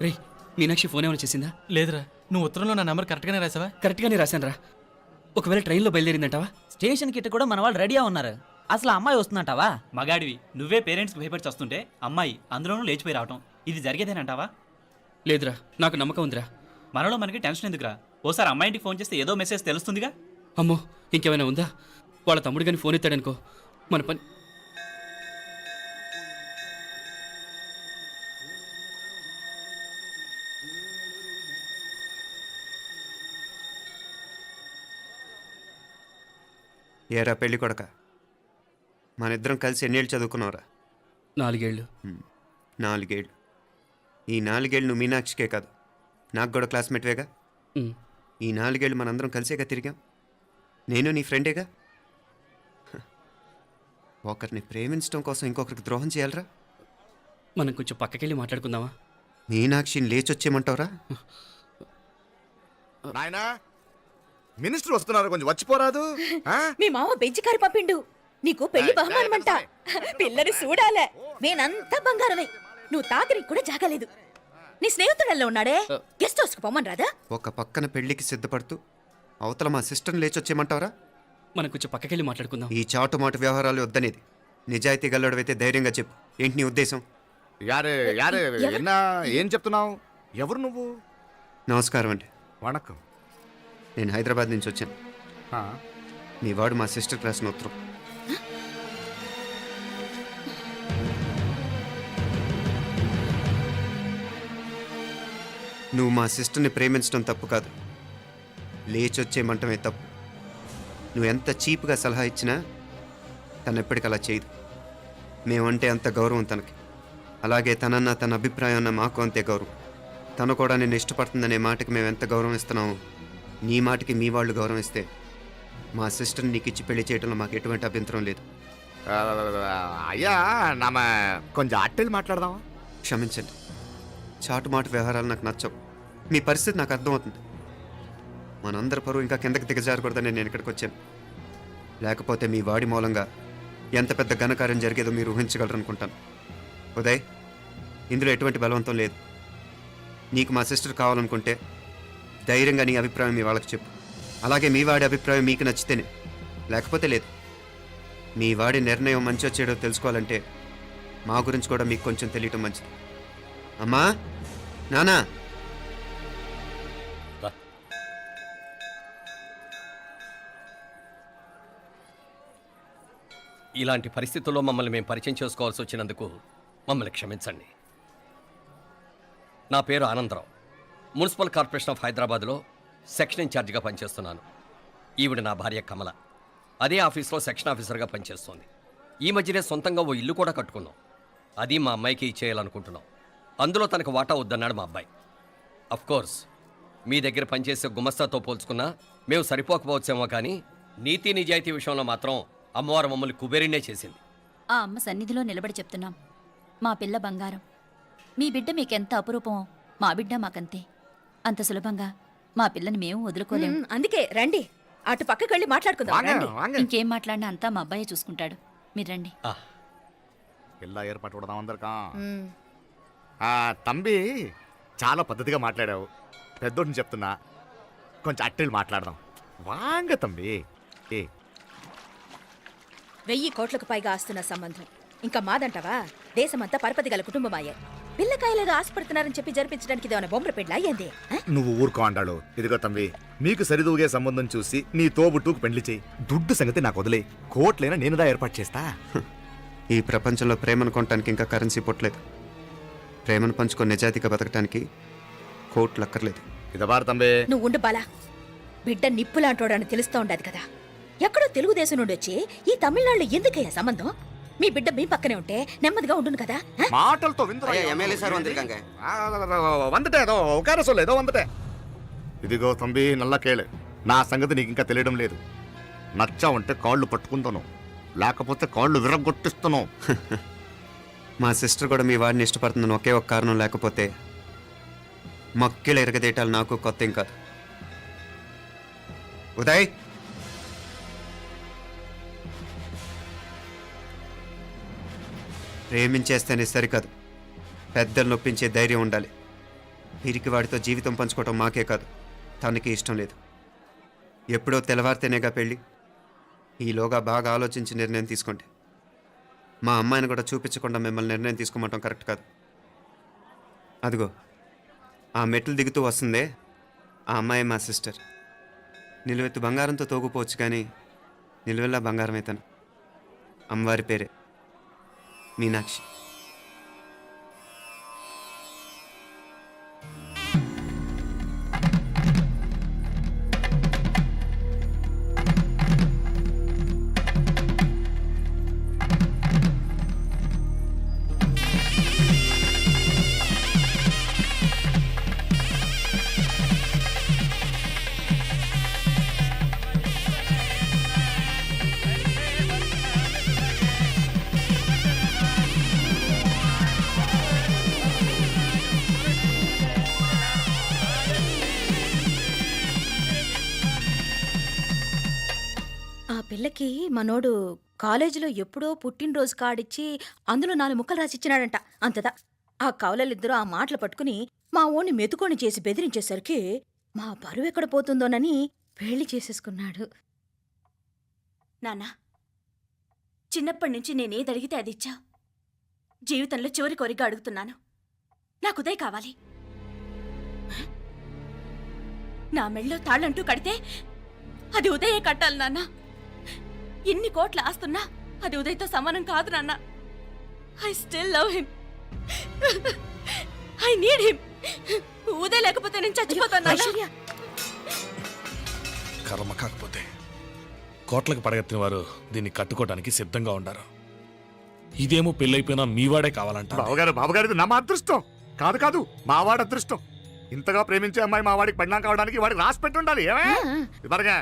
రే, మీనాక్షి ఫోన్ ఏమైనా చేసిందా?
లేదురా, నువ్వు ఉత్తరంలో నా నెంబర్ కరెక్ట్గానే రాసావా?
కరెక్ట్గానే రాశాను రా. ఒకవేళ ట్రైన్లో బయలుదేరిందంటావా?
స్టేషన్ కిட்ட కూడా మన వాళ్ళు రెడీగా ఉన్నారు. అసలు అమ్మాయి వస్తుందంటావా?
మగాడివి నువ్వే పేరెంట్స్కి భయపడి వస్తుంటే అమ్మాయి అందులోనూ లేచిపోయి రావటం ఇది జరిగేదేనంటావా? లేదురా, నాకు నమ్మకం ఉందిరా. మనలో మనకి టెన్షన్ ఎందుకురా? ఓసారి అమ్మాయింటికి ఫోన్ చేస్తే ఏదో మెసేజ్ తెలుస్తుందిగా. అమ్మో, ఇంకేమైనా ఉందా? వాళ్ళ తమ్ముడు కానీ ఫోన్ ఎత్తాడనుకో, మన పని.
ఏరా పెళ్ళి కొడక, మన ఇద్దరం కలిసి ఎన్నేళ్ళు చదువుకున్నావురా?
4 ఏళ్ళు.
4 ఏళ్ళు. ఈ 4 ఏళ్ళు నువ్వు మీనాక్షికే కాదు, నాకు కూడా క్లాస్మేట్వేగా. ఈ 4 ఏళ్ళు మనందరం కలిసేగా తిరిగాం. నేను నీ ఫ్రెండేగా. ఒకరిని ప్రేమించడం కోసం ఇంకొకరికి ద్రోహం చేయాలరా?
మనం కొంచెం పక్కకెళ్ళి మాట్లాడుకుందామా?
మీనాక్షిని లేచొచ్చేయమంటావురా?
నాయనా, మినిస్టర్ వస్తున్నారు, కొంచెం వచ్చిపోరాదు.
మీ మామ బెంచికారు పంపిండు. నీకు పెళ్లి బహుమానమంట. పిల్లని చూడాలే. నేనంతా బంగారమే. నువ్వు తాగరికి కూడా జాగలేదు. నీ స్నేహితుడల్లో ఉన్నాడే, గెస్ట్ హౌస్కి పొమ్మని రాదా?
ఒక పక్కన పెళ్లికి సిద్ధపడుతూ అవతల మా సిస్టర్ని లేచొచ్చేయమంటావురా?
మనం కొంచెం పక్కకెళ్ళి మాట్లాడుకుందాం.
ఈ చాటుమాటు వ్యవహారాలు వద్దనేది. నిజాయితీ గల్లడవైతే ధైర్యంగా చెప్పు. ఏంటి నీ ఉద్దేశం?
యారే యారే ఎన్నా ఏం చెప్తున్నావు? ఎవరు నువ్వు?
నమస్కారం అండి.
వణకం.
నేను హైదరాబాద్ నుంచి వచ్చాను. మీ వాడు మా సిస్టర్కి రాసిన ఉత్తరం. నువ్వు మా సిస్టర్ని ప్రేమించడం తప్పు కాదు, లేచొచ్చేయమంటమే తప్పు. నువ్వు ఎంత చీప్గా సలహా ఇచ్చినా తను ఎప్పటికీ అలా చేయదు. మేమంటే అంత గౌరవం తనకి. అలాగే తనన్న తన అభిప్రాయం అన్న మాకు అంతే గౌరవం. తను కూడా నిన్ను ఇష్టపడుతుందనే మాటకి మేము ఎంత గౌరవం ఇస్తున్నామో నీ మాటకి మీ వాళ్ళు గౌరవం ఇస్తే మా సిస్టర్ని నీకు ఇచ్చి పెళ్లి చేయడంలో మాకు ఎటువంటి అభ్యంతరం లేదు.
అయ్యా నామ కొంచెం అట్టెళ్ళి మాట్లాడదామా?
క్షమించండి, చాటుమాటు వ్యవహారాలు నాకు నచ్చవు. మీ పరిస్థితి నాకు అర్థమవుతుంది. మనందరి పరువు ఇంకా కిందకి దిగజారకూడదని నేను ఇక్కడికి వచ్చాను. లేకపోతే మీ వాడి మూలంగా ఎంత పెద్ద ఘనకార్యం జరిగేదో మీరు ఊహించగలరు అనుకుంటాను. ఉదయ్, ఇందులో ఎటువంటి బలవంతం లేదు. నీకు మా సిస్టర్ కావాలనుకుంటే ధైర్యంగా నీ అభిప్రాయం మీ వాళ్ళకి చెప్పు. అలాగే మీ వాడి అభిప్రాయం మీకు నచ్చితేనే, లేకపోతే లేదు. మీ వాడి నిర్ణయం మంచి వచ్చేడో తెలుసుకోవాలంటే మా గురించి కూడా మీకు కొంచెం తెలియటం మంచిది. అమ్మా, నానా,
రా. ఇలాంటి పరిస్థితుల్లో మమ్మల్ని మేము పరిచయం చేసుకోవాల్సి వచ్చినందుకు మమ్మల్ని క్షమించండి. నా పేరు ఆనందరావు. మున్సిపల్ కార్పొరేషన్ ఆఫ్ హైదరాబాద్లో సెక్షన్ ఇన్ఛార్జిగా పనిచేస్తున్నాను. ఈవిడ నా భార్య కమల. అదే ఆఫీస్లో సెక్షన్ ఆఫీసర్గా పనిచేస్తోంది. ఈ మధ్యనే సొంతంగా ఓ ఇల్లు కూడా కట్టుకున్నాం. అది మా అమ్మాయికి ఇచ్చేయాలనుకుంటున్నాం. అందులో తనకు వాటా వద్దన్నాడు మా అబ్బాయి. కోర్స్ మీ దగ్గర పనిచేసే గుమస్తాతో పోల్చుకున్నా మేము సరిపోకపోవచ్చేమో, కానీ నీతి నిజాయితీ విషయంలో మాత్రం అమ్మవారు మమ్మల్ని కుబేరినే చేసింది.
ఆ అమ్మ సన్నిధిలో నిలబడి చెప్తున్నాం, మా పిల్ల బంగారం. మీ బిడ్డ మీకెంత అపురూపమో మా బిడ్డ మాకంతే. అంత సులభంగా మా పిల్లని మేము వదులుకోలేము. అందుకే రండి, అటు పక్కకి వెళ్ళి మాట్లాడుకుందాం. రండి. ఇంకేం మాట్లాడినా అంతా మా అబ్బాయి చూసుకుంటాడు. మీరు రండి.
ಎಲ್ಲ ఏర్పాటు కొడదాం అందరికా. తంబి, చాలా పద్ధతిగా మాట్లాడావు. పెద్దోడిని చెప్తున్నా, కొంచెం అట్టెళ్ళు మాట్లాడదాం. వాంగ తంబి.
1000 కోట్లకు పైగా ఆస్తున్న సంబంధం ఇంకా మాదంటావా? దేశమంతా పరపతి గల కుటుంబమాయే. పిల్లకాయలేదో ఆశపడుతున్నారని చెప్పి జరిపించడానికి ఇదేమైనా బొమ్మర పెళ్ళి అయ్యింది?
నువ్వు ఊరుకో అంటాడు. ఇదిగో తంబి, మీకు సరిదూగే సంబంధం చూసి నీ తోబుట్టుకు పెళ్లి చేయి. దుడ్డు సంగతి నాకు వదిలే. కోట్లైనా నేనుదా ఏర్పాటు చేస్తా.
ఈ ప్రపంచంలో ప్రేమను కొనటానికి ఇంకా కరెన్సీ పుట్టలేదు. ప్రేమను పంచుకొని నిజాయితీగా బతకటానికి కోట్లు అక్కర్లేదు.
ఇదబారు తంబి.
నువ్వు ఉండు బాలా. బిడ్డ నిప్పులాంటోడని తెలుస్తూ ఉండదు కదా. ఎక్కడో తెలుగుదేశం నుండి వచ్చి ఈ తమిళనాడులో ఎందుకయ్యా సంబంధం? మీ బిడ్డ మీ పక్కనే ఉంటే నెమ్మదిగా ఉండును కదా.
మాటలతో
ఎమ్మెల్యే సార్ వందిరికాంగ
వందటే ఏదో ఒక ఏదో వందటే. ఇదిగో తంబి, నల్ల కేళు. నా సంగతి నీకు ఇంకా తెలియడం లేదు. నచ్చా ఉంటే కాళ్ళు పట్టుకుంటాను, లేకపోతే కాళ్ళు విరగొట్టిస్తాను.
మా సిస్టర్ కూడా మీ వాడిని ఇష్టపడుతుందని ఒకే ఒక కారణం లేకపోతే మక్కిల ఎరగదేయటాలు నాకు కొత్త ఏం కాదు. ఉదయ్, ప్రేమించేస్తేనే సరికాదు, పెద్దలు నొప్పించే ధైర్యం ఉండాలి. వీరికి వాడితో జీవితం పంచుకోవటం మాకే కాదు, తనకి ఇష్టం లేదు. ఎప్పుడో తెల్లవారితేనేగా పెళ్ళి. ఈలోగా బాగా ఆలోచించి నిర్ణయం తీసుకోండి. మా అమ్మాయిని కూడా చూపించకుండా మిమ్మల్ని నిర్ణయం తీసుకోమంటాం కరెక్ట్ కాదు. అదిగో ఆ మెట్లు దిగుతూ వస్తుందే, ఆ అమ్మాయి మా సిస్టర్. నిలువెత్తు బంగారంతో తోగుపోవచ్చు, కానీ నిలువెల్లా బంగారం అవుతాను. అమ్మవారి పేరే మీనాక్షి.
పిల్లకి మనోడు కాలేజీలో ఎప్పుడో పుట్టినరోజు కార్డిచ్చి అందులో 4 ముక్కలు రాసిచ్చినాడంట. అంతదా ఆ కవలలిద్దరూ ఆ మాటలు పట్టుకుని మా ఓణ్ణి మెతుకొని చేసి బెదిరించేసరికి మా పరువు ఎక్కడ పోతుందోనని పెళ్లి చేసేసుకున్నాడు. నాన్నా, చిన్నప్పటి నుంచి నేనేది అడిగితే అది ఇచ్చా. జీవితంలో చివరి కోరిక అడుగుతున్నాను, నాకు ఉదయ్ కావాలి. నా మెళ్ళో తాళ్ళంటూ కడితే అది ఉదయే కట్టాలి నాన్న. ఇన్ని కోట్ల ఆస్తున్నా అది ఉదయ్తో సమానం కాదు నాన్న. I still love him. I need him. Uday లేకపోతే నేను చచ్చిపోతాను నాన్న.
కర్మ కాకపోతే కోట్లకు పడగెత్తిన వారు దీన్ని కట్టుకోవడానికి సిద్ధంగా ఉండారు. ఇదేమో పెళ్ళైపోయినా మీవాడే కావాలంట.
బావగారు నా అదృష్టం కాదు కాదు, మావాడి అదృష్టం. ఇంతగా ప్రేమించే అమ్మాయి మా వాడికి పడినా కావడానికి వాడికి రాసి పెట్టి ఉండాలి. ఏమే ఇదిగా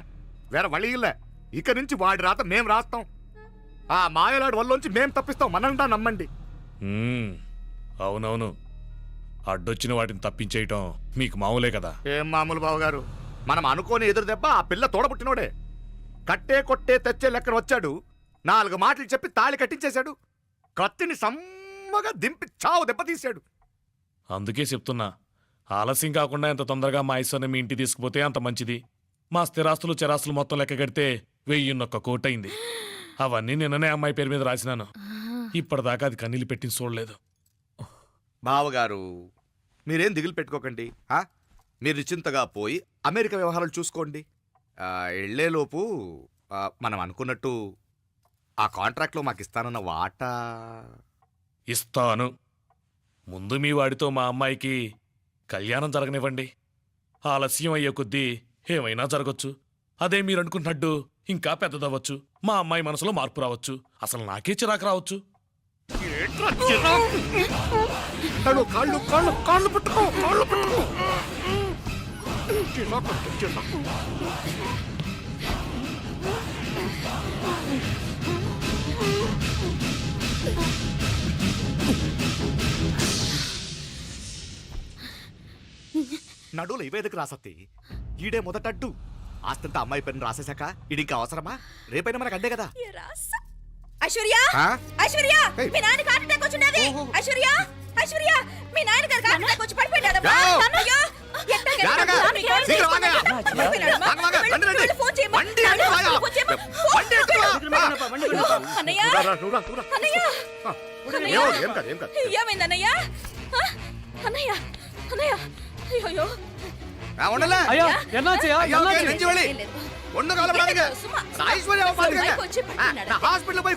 వేరే వళ్ళీ ఇల్లే. ఇక నుంచి వాడి రాత మేం రాస్తాం. ఆ మాయలాడి వల్లోంచి మేం తప్పిస్తాం. మనంటా నమ్మండి.
అవునవును, అడ్డొచ్చిన వాటిని తప్పించేయటం మీకు మామూలే కదా.
ఏం మామూలు బావగారు, మనం అనుకోని ఎదురు దెబ్బ ఆ పిల్ల తోడబుట్టినోడే. కట్టే కొట్టే తెచ్చే లెక్కన వచ్చాడు, 4 మాటలు చెప్పి తాళి కట్టించేశాడు, కత్తిని సమ్మగా దింపి చావు దెబ్బతీశాడు.
అందుకే చెప్తున్నా, ఆలస్యం కాకుండా ఎంత తొందరగా మా ఐశ్వర్యం మీ ఇంటికి తీసుకుపోతే అంత మంచిది. మా స్థిరాస్తులు చిరాస్తులు మొత్తం లెక్క కడితే 1001 కోటి అయింది. అవన్నీ నిన్ననే అమ్మాయి పేరు మీద రాసినాను. ఇప్పటిదాకా అది కన్నీళ్ళు పెట్టింది చూడలేదు.
బావగారు మీరేం దిగులు పెట్టుకోకండి. మీరు నిశ్చింతగా పోయి అమెరికా వ్యవహారాలు చూసుకోండి. వెళ్ళేలోపు మనం అనుకున్నట్టు ఆ కాంట్రాక్ట్లో మాకు ఇస్తానన్న వాటా
ఇస్తాను. ముందు మీ వాడితో మా అమ్మాయికి కళ్యాణం జరగనివ్వండి. ఆలస్యం అయ్యే కొద్దీ ఏమైనా జరగచ్చు. అదే మీరు అనుకుంటున్నట్టు ఇంకా పెద్దదవ్వచ్చు. మా అమ్మాయి మనసులో మార్పు రావచ్చు. అసలు నాకే చిరాకు రావచ్చు.
కాళ్ళు కాళ్ళు కాళ్ళు కాళ్ళు పట్టుకో, కాళ్ళు పట్టుకో. నడువులు ఇవేదకు రాసత్తి, ఈడే మొదటడ్డు. ఆస్తంతా అమ్మాయి పైన రాసేశాక ఇది ఇంకా అవసరమా? రేపైనా మనకు అడ్డే కదా.
ఐశ్వర్య, ఐశ్వర్య, మీ నాన్న హార్ట్ అటాక్ వచ్చినది. ఐశ్వర్య, ఐశ్వర్య, మీ నాన్న గారికి హార్ట్ అటాక్ వచ్చి పడిపోయాడమ్మా. అయ్యో, ఫోన్ చేయమ్మా. ఏమైందన్నయ్య? అన్నయ్య, అన్నయ్య, అయ్యో
హాస్పిటల్ పోయి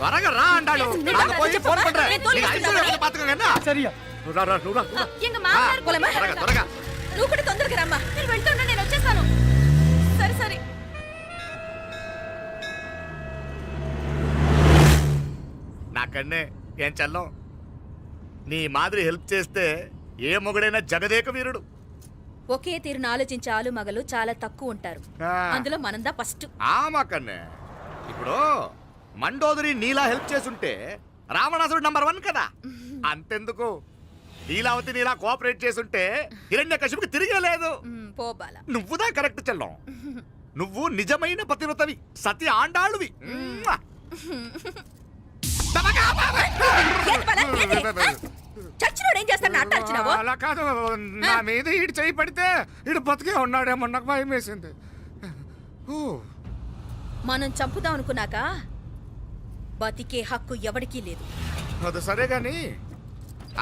త్వరగా రా అంటాడు.
నువ్వు కూడా తొందరగా రమ్మా. నేను వెళ్తున్నా, నేను వచ్చేస్తాను. సరే సరే.
నాకన్నే ఏం చల్లం, నీ మాదిరి హెల్ప్ చేస్తే ఏ మొగుడైనా జగదేక వీరుడు.
ఒకే తీరును ఆలోచించే ఆలు మగలు చాలా తక్కువ ఉంటారు. అందులో మనందా ఫస్ట్.
మాకన్నే ఇప్పుడు మండోదరి నీలా హెల్ప్ చేసుంటే రావణాసుడు నంబర్ 1 కదా. అంతెందుకు, నీలావతి నీలా కోఆపరేట్ చేసుంటే హిరణ్యకశిపుకి తిరిగే లేదు.
పోబాల,
నువ్వుదా కరెక్ట్ చెల్లం. నువ్వు నిజమైన పతివ్రతవి, సతి ఆండాళ్ళువి.
చచ్చినోడు ఏం చేస్తాడు? అట్టాల్చినావు.
అలా కాదు, నా మీద ఈడు చేయి పడితే ఈడు బతికే ఉన్నాడేమో నాకు భయం వేసింది.
మనం చంపుదాం అనుకున్నాక బతికే హక్కు ఎవరికీ లేదు.
అది సరే గాని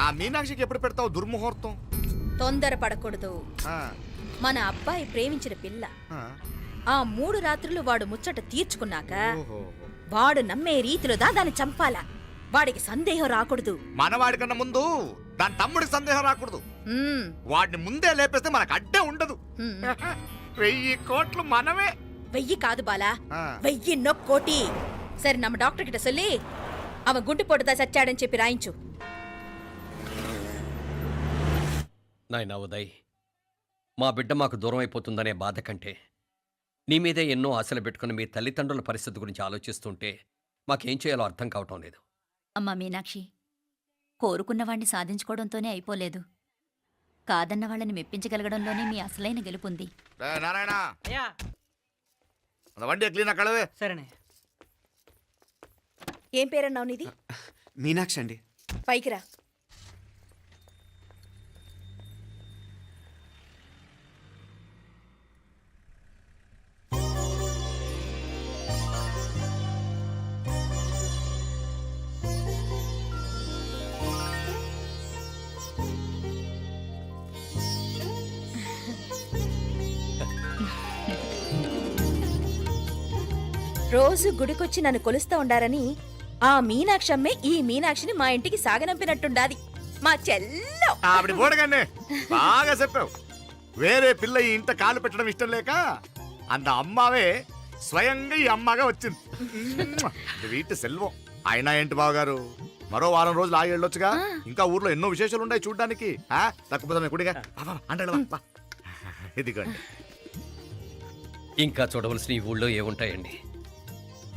ఆ మీనాక్షికి ఎప్పుడు పెడతావు దుర్ముహూర్తం?
తొందర పడకూడదు. మన అబ్బాయి ప్రేమించిన పిల్ల ఆ 3 రాత్రులు వాడు ముచ్చట తీర్చుకున్నాక వాడు నమ్మే రీతిలో దాన్ని చంపాలా. వాడికి సందేహం రాకూడదు.
మనవాడి కన్నా ముందు దాని తమ్ముడికి సందేహం రాకూడదు. వాడిని ముందే లేపేస్తే మనకు అడ్డే ఉండదు. 1000 కోట్లు మనమే.
1000 కాదు బాలా, 1000 కోటి. సరే, నమ్మ డాక్టర్ కిட்ட சொல்லி அவன் గుండె పొట్టుదా చచ్చాడని చెప్పి రాయించు.
నాయనా ఉదయ్, మా బిడ్డ మాకు దూరం అయిపోతుందనే బాధ కంటే నీ మీదే ఎన్నో ఆశలు పెట్టుకుని మీ తల్లిదండ్రుల పరిస్థితి గురించి ఆలోచిస్తుంటే మాకేం చేయాలో అర్థం కావటం లేదు.
అమ్మా మీనాక్షి, కోరుకున్నవాణ్ణి సాధించుకోవడంతోనే అయిపోలేదు. కాదన్న వాళ్ళని మెప్పించగలగడంలోనే మీ అసలైన గెలుపుంది.
నారాయణ, వండి క్లీన్ అక్కడవే.
సరేనే.
ఏం పేరన్నావు నీది?
మీనాక్షి అండి.
పైకి రా. రోజు గుడికొచ్చి నన్ను కొలుస్తా ఉండారని ఆ మీనాక్షి అమ్మే ఈ మీనాక్షిని మా ఇంటికి సాగనంపినట్టుండాది. మా చెల్లో
ఆవిడ పోడగానే బాగా చెప్పావు. వేరే పిల్ల ఈ ఇంట కాలు పెట్టడం ఇష్టం లేక అంత అమ్మావే స్వయంగా ఈ అమ్మగా వచ్చింది. వీటి సెల్వం. అయినా ఏంటి బావగారు, మరో వారం రోజులు ఆగి వెళ్ళొచ్చుగా. ఇంకా ఊర్లో ఎన్నో విశేషాలు ఉన్నాయి చూడ్డానికి. తక్కువ కుడిగా అంటే ఇదిగోండి.
ఇంకా చూడవలసిన ఈ ఊళ్ళో ఏముంటాయండి?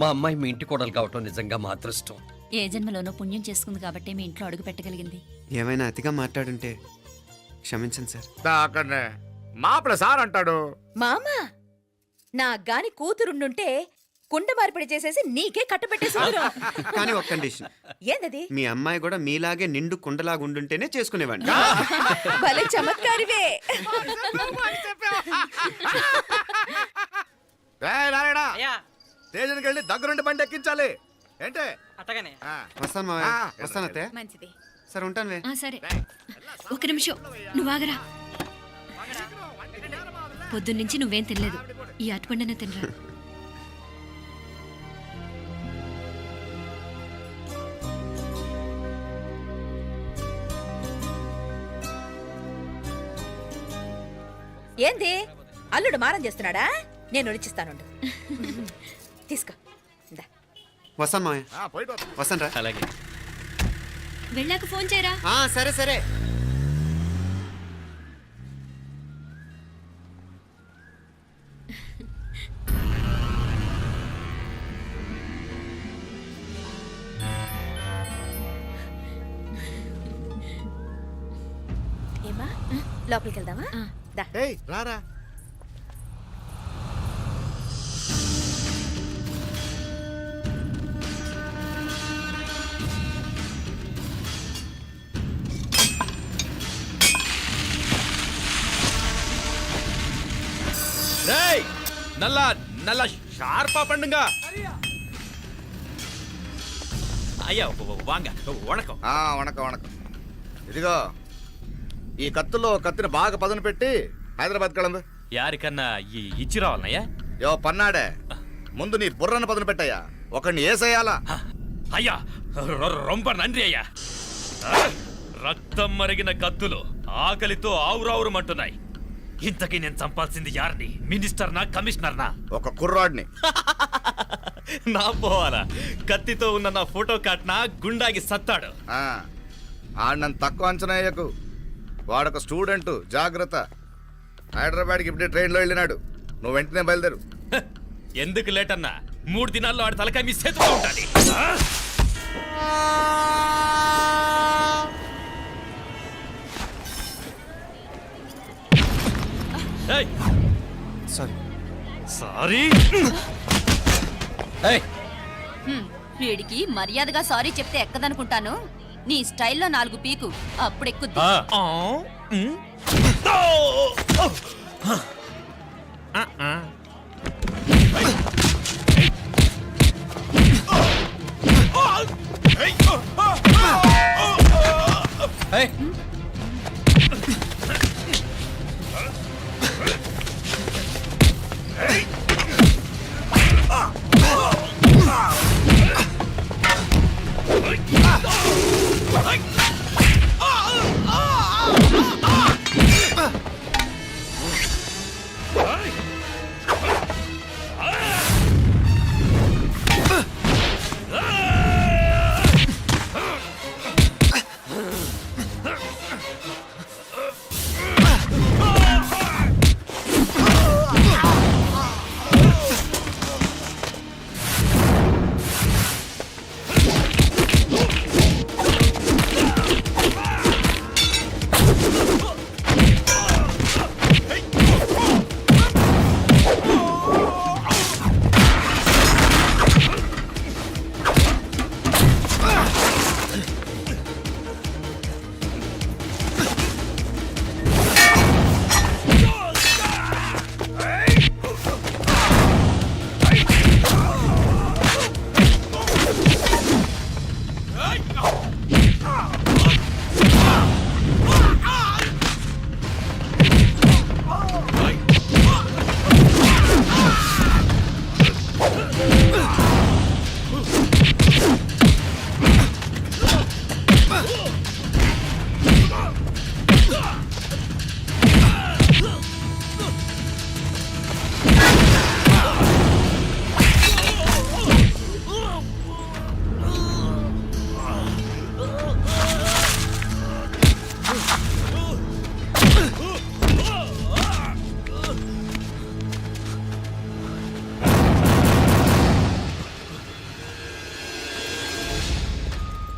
మా అమ్మాయి మీ ఇంటి కోడలు కావటం నిజంగా మా అదృష్టం.
ఏ జన్మలోనో పుణ్యం చేసుకుంది కాబట్టి మీ ఇంట్లో అడుగు పెట్టగలిగింది.
ఏమైనా అతిగా మాట్లాడుంటే క్షమించండి సార్.
అక్కడనే మాపల సార్ అంటాడు.
మామా నా గాని కూతురుండుంటే కుండ మార్పిడి చేసేసి నీకే కట్టబెట్టేసి
కానీ ఒక కండిషన్,
ఏందది?
మీ అమ్మాయి కూడా మీలాగే నిండు కుండలాగా ఉండుంటేనే చేసుకునేవాడిని.
భలే చమత్కారివే.
స్టేషన్కి వెళ్ళి దగ్గరుండి బండి ఎక్కించాలి ఏంటే?
వస్తాను మావయ్య, వస్తాను అత్తయ్య.
మంచిది.
సరే ఉంటాను.
ఆ సరే, ఒక నిమిషం నువ్వు ఆగరా. పొద్దున్నుంచి నువ్వేం తినలేదు, ఈ అటుపండనే తినరా.
ఏంది అల్లుడు మారం చేస్తున్నాడా? నేను ఒలిచిస్తానుండు. తీసుకో. ఇందా.
వస్తాను మావయ్య, వస్తాను రా.
అలాగే.
వెళ్ళాక ఫోన్ చేయరా.
సరే సరే.
ఏమా లోపలికి వెళ్దామా? దా.
ఏయ్ రారా.
నల్ల నల్ల షార్పా పండుగ అయ్యా వాంగ వణకం.
వణకం వణకం. ఇదిగో ఈ కత్తుల్లో కత్తిని బాగా పదును పెట్టి హైదరాబాద్ కళందు.
యారికన్నా ఇచ్చి రావాలన్నయ్యా?
యో పన్నాడే, ముందు నీ బుర్రను పదును పెట్టయ్యా, ఒకడిని ఏసేయాలా.
అయ్యా రొంప నంది అయ్యా. రక్తం మరిగిన కత్తులు ఆకలితో ఆవురావురమంటున్నాయి. ఇంతకీ నేను చంపాల్సింది యారిని? మినిస్టర్నా కమిషనర్నా?
ఒక కుర్రాడిని.
నా పోవాలా? కత్తితో ఉన్న నా ఫోటో కాట్నా గుండాగి సత్తాడు.
ఆడినంత తక్కువ అంచనా వేయకు, వాడొక స్టూడెంట్, జాగ్రత్త. హైదరాబాద్కి ఇప్పుడే ట్రైన్లో వెళ్ళినాడు, నువ్వు వెంటనే బయలుదేరు.
ఎందుకు లేట్ అన్నా? 3 దినాల్లో ఆడి తలకాయ మీ చేతిలో ఉంటుంది.
సారీ.
సారీ?
వీడికి మర్యాదగా సారీ చెప్తే ఎక్కదనుకుంటాను. నీ స్టైల్లో 4 పీకు, అప్పుడు ఎక్కుద్ది.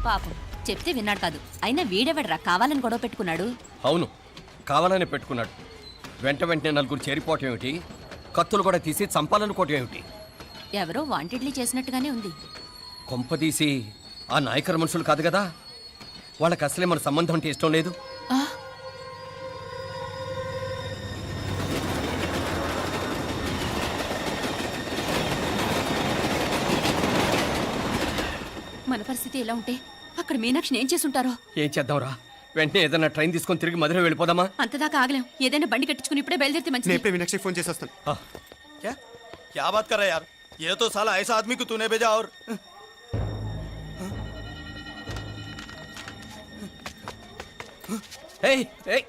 పాపం చెప్తే విన్నాడు కాదు. అయినా వీడెవడరా కావాలని గొడవ పెట్టుకున్నాడు?
అవును, కావాలని పెట్టుకున్నాడు. వెంటనే నలుగురు చేరిపోవటం ఏమిటి, కత్తులు కూడా తీసి చంపాలనుకోవటం ఏమిటి?
ఎవరో వాంటెడ్లీ చేసినట్టుగానే ఉంది.
కొంపదీసి ఆ నాయకర్ మనుషులు కాదు కదా? వాళ్ళకి అసలే మన సంబంధం అంటే ఇష్టం లేదు.
మన పరిస్థితి ఎలా ఉంటే అక్కడ మీనాక్షిని ఏం చేసుంటారో.
ఏం చేద్దాంరా? వెంటనే ఏదైనా ట్రైన్ తీసుకొని తిరిగి మధుర వెళ్ళిపోదామా?
అంతదాకా ఆగలేం. ఏదైనా బండి కట్టించుకుని ఇప్పుడే బయలుదేరితే
నేను
మంచిది.
ఇప్పుడే మీనాక్షికి ఫోన్ చేసి వస్తాను.
क्या बात कर रहा है यार? ये तो साला ऐसा आदमी को तूने भेजा और
ఏయ్, ఏయ్,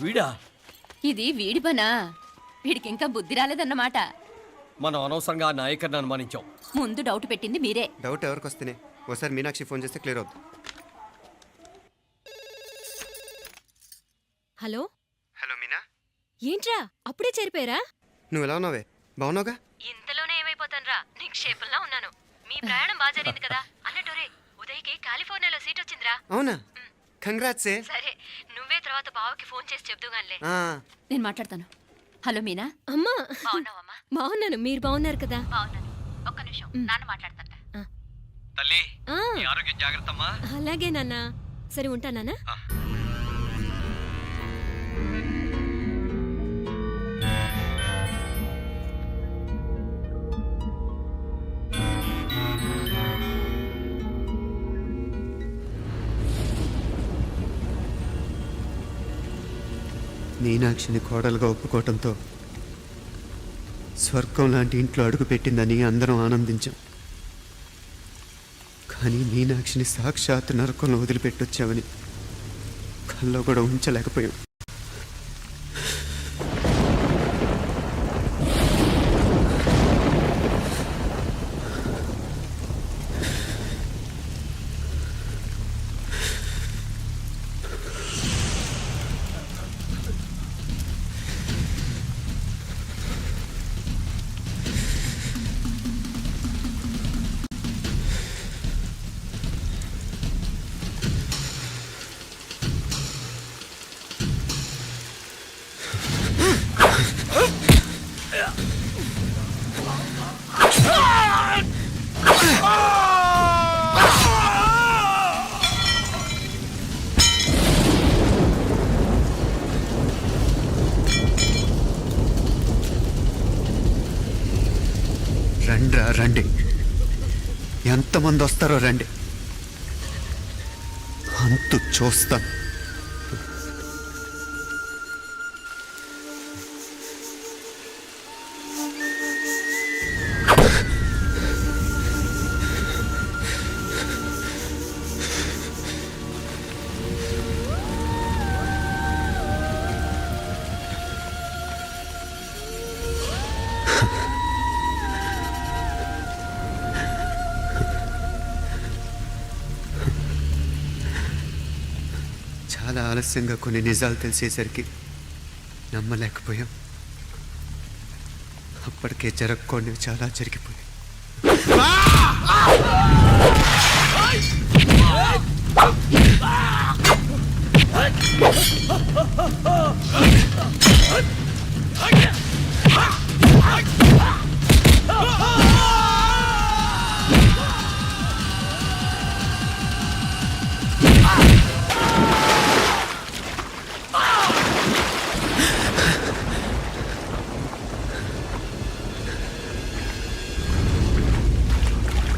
వీడా?
ఇది వీడి పనా? వీడికి ఇంకా బుద్ధి రాలేదన్నమాట.
మనం అనవసరంగా ఆ నాయకర్ని అనుమానించాం.
ముందు డౌట్ పెట్టింది మీరే.
డౌట్ ఎవరికి వస్తేనే ఒకసారి మీనాక్షి ఫోన్ చేస్తే క్లియర్ అవుతుంది.
హలో
హలో మీనా,
ఏంట్రా అప్పుడే చేరిపోయారా?
నువ్వు ఎలా ఉన్నావే? బాగున్నావుగా?
ఇంతలోనే ఏమైపోతాన్రా? నిక్షేపంలా ఉన్నాను. మీ ప్రయాణం బాగా జరిగింది కదా? అన్నట్టు ఉదయ్కి కాలిఫోర్నియాలో సీట్ వచ్చిందిరా.
అవునా? కంగ్రాట్సే.
సరే, నువ్వే తర్వాత బావకి ఫోన్ చేసి చెప్దుగానిలే.
నేను మాట్లాడతాను. హలో మీనా.
అమ్మా బాగున్నాను, మీరు బాగున్నారు కదా?
ఒక్క నిమిషం, నాన్న మాట్లాడతాను.
తల్లి,
ఆ,
నీ ఆరోగ్యం జాగ్రత్తమ్మా.
అలాగే నాన్న. సరే ఉంటానా?
మీనాక్షిని కోడలుగా ఒప్పుకోవటంతో స్వర్గం లాంటి ఇంట్లో అడుగు పెట్టిందని అందరం ఆనందించాం. కానీ మీనాక్షిని సాక్షాత్ నరకంలో వదిలిపెట్టొచ్చామని కల్లో కూడా ఉంచలేకపోయాం. రండ్రా రండి, ఎంతమంది వస్తారో రండి, అంతు చూస్తాం. చాలా ఆలస్యంగా కొన్ని నిజాలు తెలిసేసరికి నమ్మలేకపోయాం. అప్పటికే జరగకూడనివి చాలా జరిగిపోయాయి.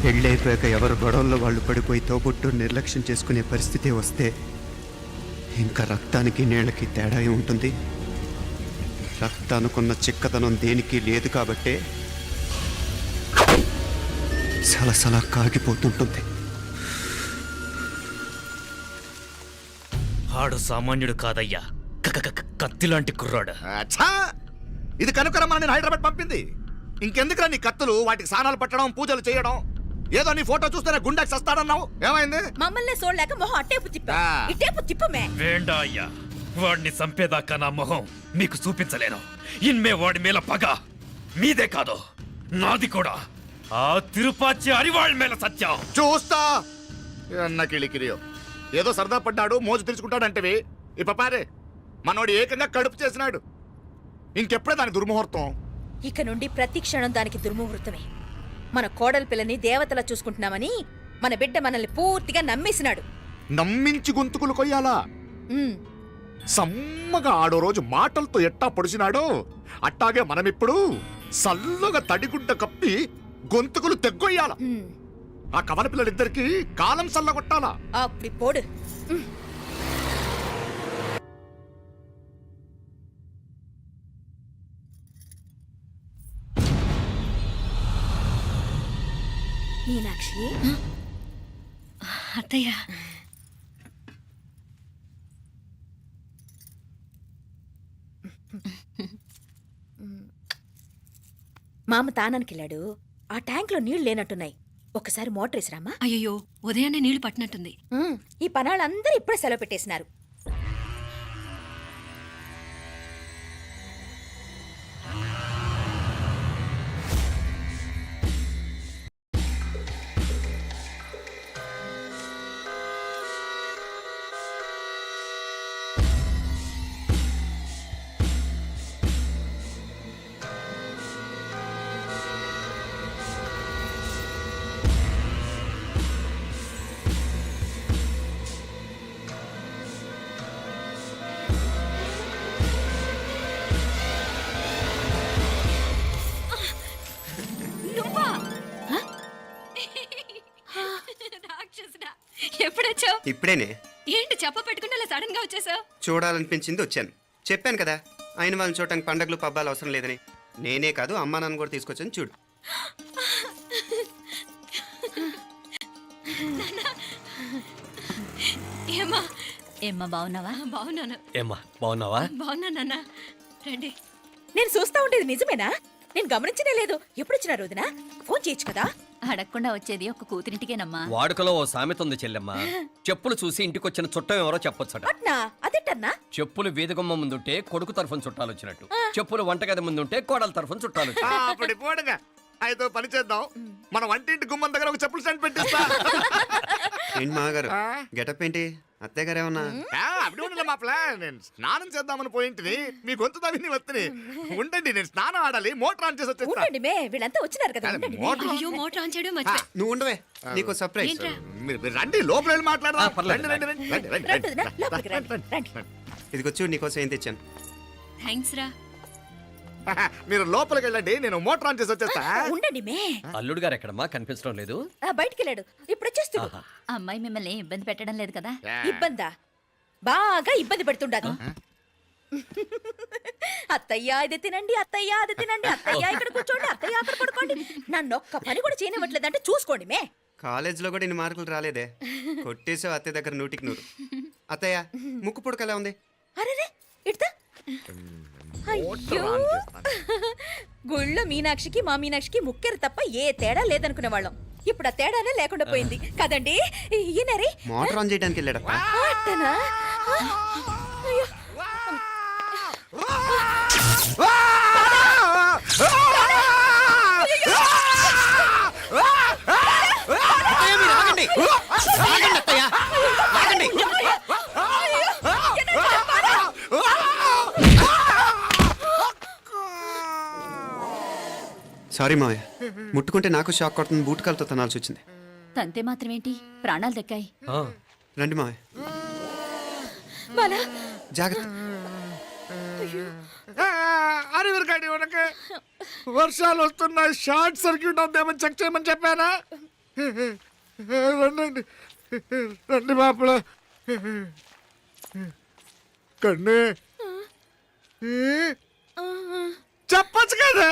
పెళ్ళైపోయాక ఎవరు గొడవల్లో వాళ్ళు పడిపోయి తోబుట్టు నిర్లక్ష్యం చేసుకునే పరిస్థితి వస్తే ఇంకా రక్తానికి నీళ్ళకి తేడా ఉంటుంది. రక్తానుకున్న చిక్కదనం దేనికి లేదు కాబట్టే సలసలా కాగిపోతుంటుంది.
ఆడు సామాన్యుడు కాదయ్యా, కత్తిలాంటి కుర్రాడు.
ఇది కనుకరమ్మని నేను హైదరాబాద్ పంపింది. ఇంకెందుకురా నీ కత్తులు, వాటికి స్నానాలు పట్టడం, పూజలు చేయడం? ఏదో నీ ఫోటో చూస్తేనే గుండెకి సస్తాడన్నావు, ఏమైంది?
మమ్మల్ని చూడలేక మొహం అట్టేపు తిప్పా. ఇట్టేపు తిప్పమే.
వేండా అయ్యా, వాడిని చంపేదాకా నా మొహం మీకు చూపించలేను. ఇన్మే వాడి మేల పగ మీదే కాదు, నాది కూడా. ఆ తిరుపాచి అరివాళ్ళ మేల సత్యం
చూస్తా. అన్న కిళికిరియో ఏదో సరదా పడ్డాడు మోజు తెరుచుకుంటాడంటవి ఈ పారే మనోడు ఏకంగా కడుపు చేసినాడు. ఇంకెప్పుడే దాని దుర్ముహూర్తం.
ఇక నుండి ప్రతి క్షణం దానికి దుర్ముహూర్తమే. మన కోడలి పిల్లని దేవతలా చూసుకుంటున్నామని మన బిడ్డ మనల్ని పూర్తిగా నమ్మేసినాడు.
నమ్మించి గొంతుకులు కొయ్యాలా?
ఉమ్,
సమ్మగా ఆడో రోజు మాటలతో ఎట్టా పొడిచినాడో అట్టాగే మనమిప్పుడు సల్లుగా తడిగుడ్డ కప్పి గొంతుకులు తెగ్గొయ్యాల.
ఉమ్.
ఆ కవల పిల్లలిద్దరికి కాలం సల్లగొట్టాలా.
అప్పుడు పోడు. ఉమ్. మీనాక్షి,
అత్తయ్య
మామ తానానికి వెళ్ళాడు. ఆ ట్యాంక్ లో నీళ్లు లేనట్టున్నాయి. ఒకసారి మోటార్ వేసిరామా.
అయ్యో ఉదయాన్నే నీళ్లు పట్టినట్టుంది.
ఈ పనాళ్ళందరూ ఇప్పుడే సెలవు పెట్టేసినారు.
రాక్షసుడా, ఎప్పుడొచ్చావు?
ఇప్పుడేనే
ఏంటి చెప్ప పెట్టుకుంటే అలా సడన్ గా వచ్చేసావు?
చూడాలనిపించింది వచ్చాను. చెప్పాను కదా ఆయన వాళ్ళని చూడటానికి పండగలు పబ్బాలు అవసరం లేదని. నేనే కాదు అమ్మా నాన్న కూడా తీసుకొచ్చాను చూడు.
ఏమ్మా?
ఏమ్మా బాగున్నావా?
బాగున్నాను.
ఏమ్మా బాగున్నావా?
బాగున్నా నాన్న. రండి.
నేను చూస్తా ఉండేది నిజమేనా? నేను గమనించనే లేదు. ఎప్పుడొచ్చినా రోజున ఫోన్ చేయొచ్చు కదా.
అడగకుండా వచ్చేది ఒక కూతురింటికేనమ్మా.
వాడుకలో ఓ సామెత ఉంది చెల్లెమ్మ. చెప్పులు చూసి ఇంటికొచ్చిన చుట్టం ఎవరో చెప్పొచ్చట.
అట్నా? అదేటన్నా?
చెప్పులు వీధగుమ్మ ముందుంటే కొడుకు తరఫున చుట్టాలు వచ్చినట్టు, చెప్పులు వంటగది ముందుంటే కోడల తరఫున చుట్టాలు వచ్చినట్టు.
అప్పుడు పోడుగా అయితే పని చేద్దాం. మన వంటింటి గుమ్మం దగ్గర ఒక చెప్పులు స్టాండ్ పెట్టిస్తా.
ఏంటి మామగారు గెటప్ ఏంటి? అత్తయ్య గారు ఏమన్నా?
అప్పుడు ఉండలే మా ప్లాన్. నేను స్నానం చేద్దామని పోయింటిని, మీ గొంతు తవ్వి వస్తుంది. ఉండండి, నేను స్నానం ఆడాలి. మోటార్ ఆన్ చేసి వచ్చేస్తా.
ఉండండి మే, వీళ్ళంతా వచ్చినారు కదా. ఉండండి మే.
మోటార్
అయ్యో మోటార్ ఆన్ చేయడం మర్చిపోయా.
నువ్వు ఉండవే, నీకు సర్ప్రైజ్.
ఏంట్రా?
మీరు రండి, లోపల వెళ్ళి మాట్లాడదాం.
పర్లేదు.
రండి, రండి, రండి, రండి, రండి,
రండి వదినా,
రండి.
లోపలికి రండి, రండి.
ఇదిగో చూడు నీకోసం ఏం తెచ్చాను.
థ్యాంక్స్ రా.
మీరు లోపలికి వెళ్ళండి, నేను మోటార్ ఆన్ చేసి వచ్చేస్తా.
ఉండండి మే.
అల్లుడు గారు ఎక్కడమ్మా కనిపించడం లేదు?
బయటికి వెళ్ళాడు. ఇప్పుడు వచ్చేస్తాడు.
ఆహా.
అమ్మాయి మిమ్మల్ని ఇబ్బంది పెట్టడం లేదు కదా?
ఇబ్బందా? బాగా ఇబ్బంది పెడుతుండదు. అత్తయ్య ఇది తినండి, అత్తయ్య అది తినండి, అత్తయ్య ఇక్కడ కూర్చోండి, అత్తయ్య అక్కడ పడుకోండి. నన్ను ఒక్క పని కూడా చేయనివ్వట్లేదంటే చూసుకోండి మే.
కాలేజీలో కూడా ఇన్ని మార్కులు రాలేదే. కొట్టేసావు అత్తయ్య దగ్గర 100కి 100. అత్తయ్య ముక్కు పుడక ఎలా ఉంది?
అరే ఇడతా. అయ్యో, గుళ్ళో మీనాక్షికి మా మీనాక్షికి ముక్కెరు తప్ప ఏ తేడా లేదనుకునే వాళ్ళం. ఇప్పుడు ఆ తేడానే లేకుండా పోయింది కదండి. ఈయనరి
మోటార్ ఆన్ చేయడానికి వెళ్ళాడప్ప.
అట్టనా? అయ్యో.
సారీ మావయ్య, ముట్టుకుంటే నాకు షాక్ కొడుతుంది. బూట్ కాలుతో తనాల్సి వచ్చింది.
తంతే మాత్రమేంటి, ప్రాణాలు దక్కాయి.
ఆ.
రండి మావయ్య,
బాలా,
జాగ్రత్త.
అరవిరకాడి ఉనకే వర్షాలు వస్తున్నాయి, షార్ట్ సర్క్యూట్ అవుతామని చెక్ చేయమని చెప్పానా? రండి రండి మాపల కన్నే చెప్పచ్చు కదా.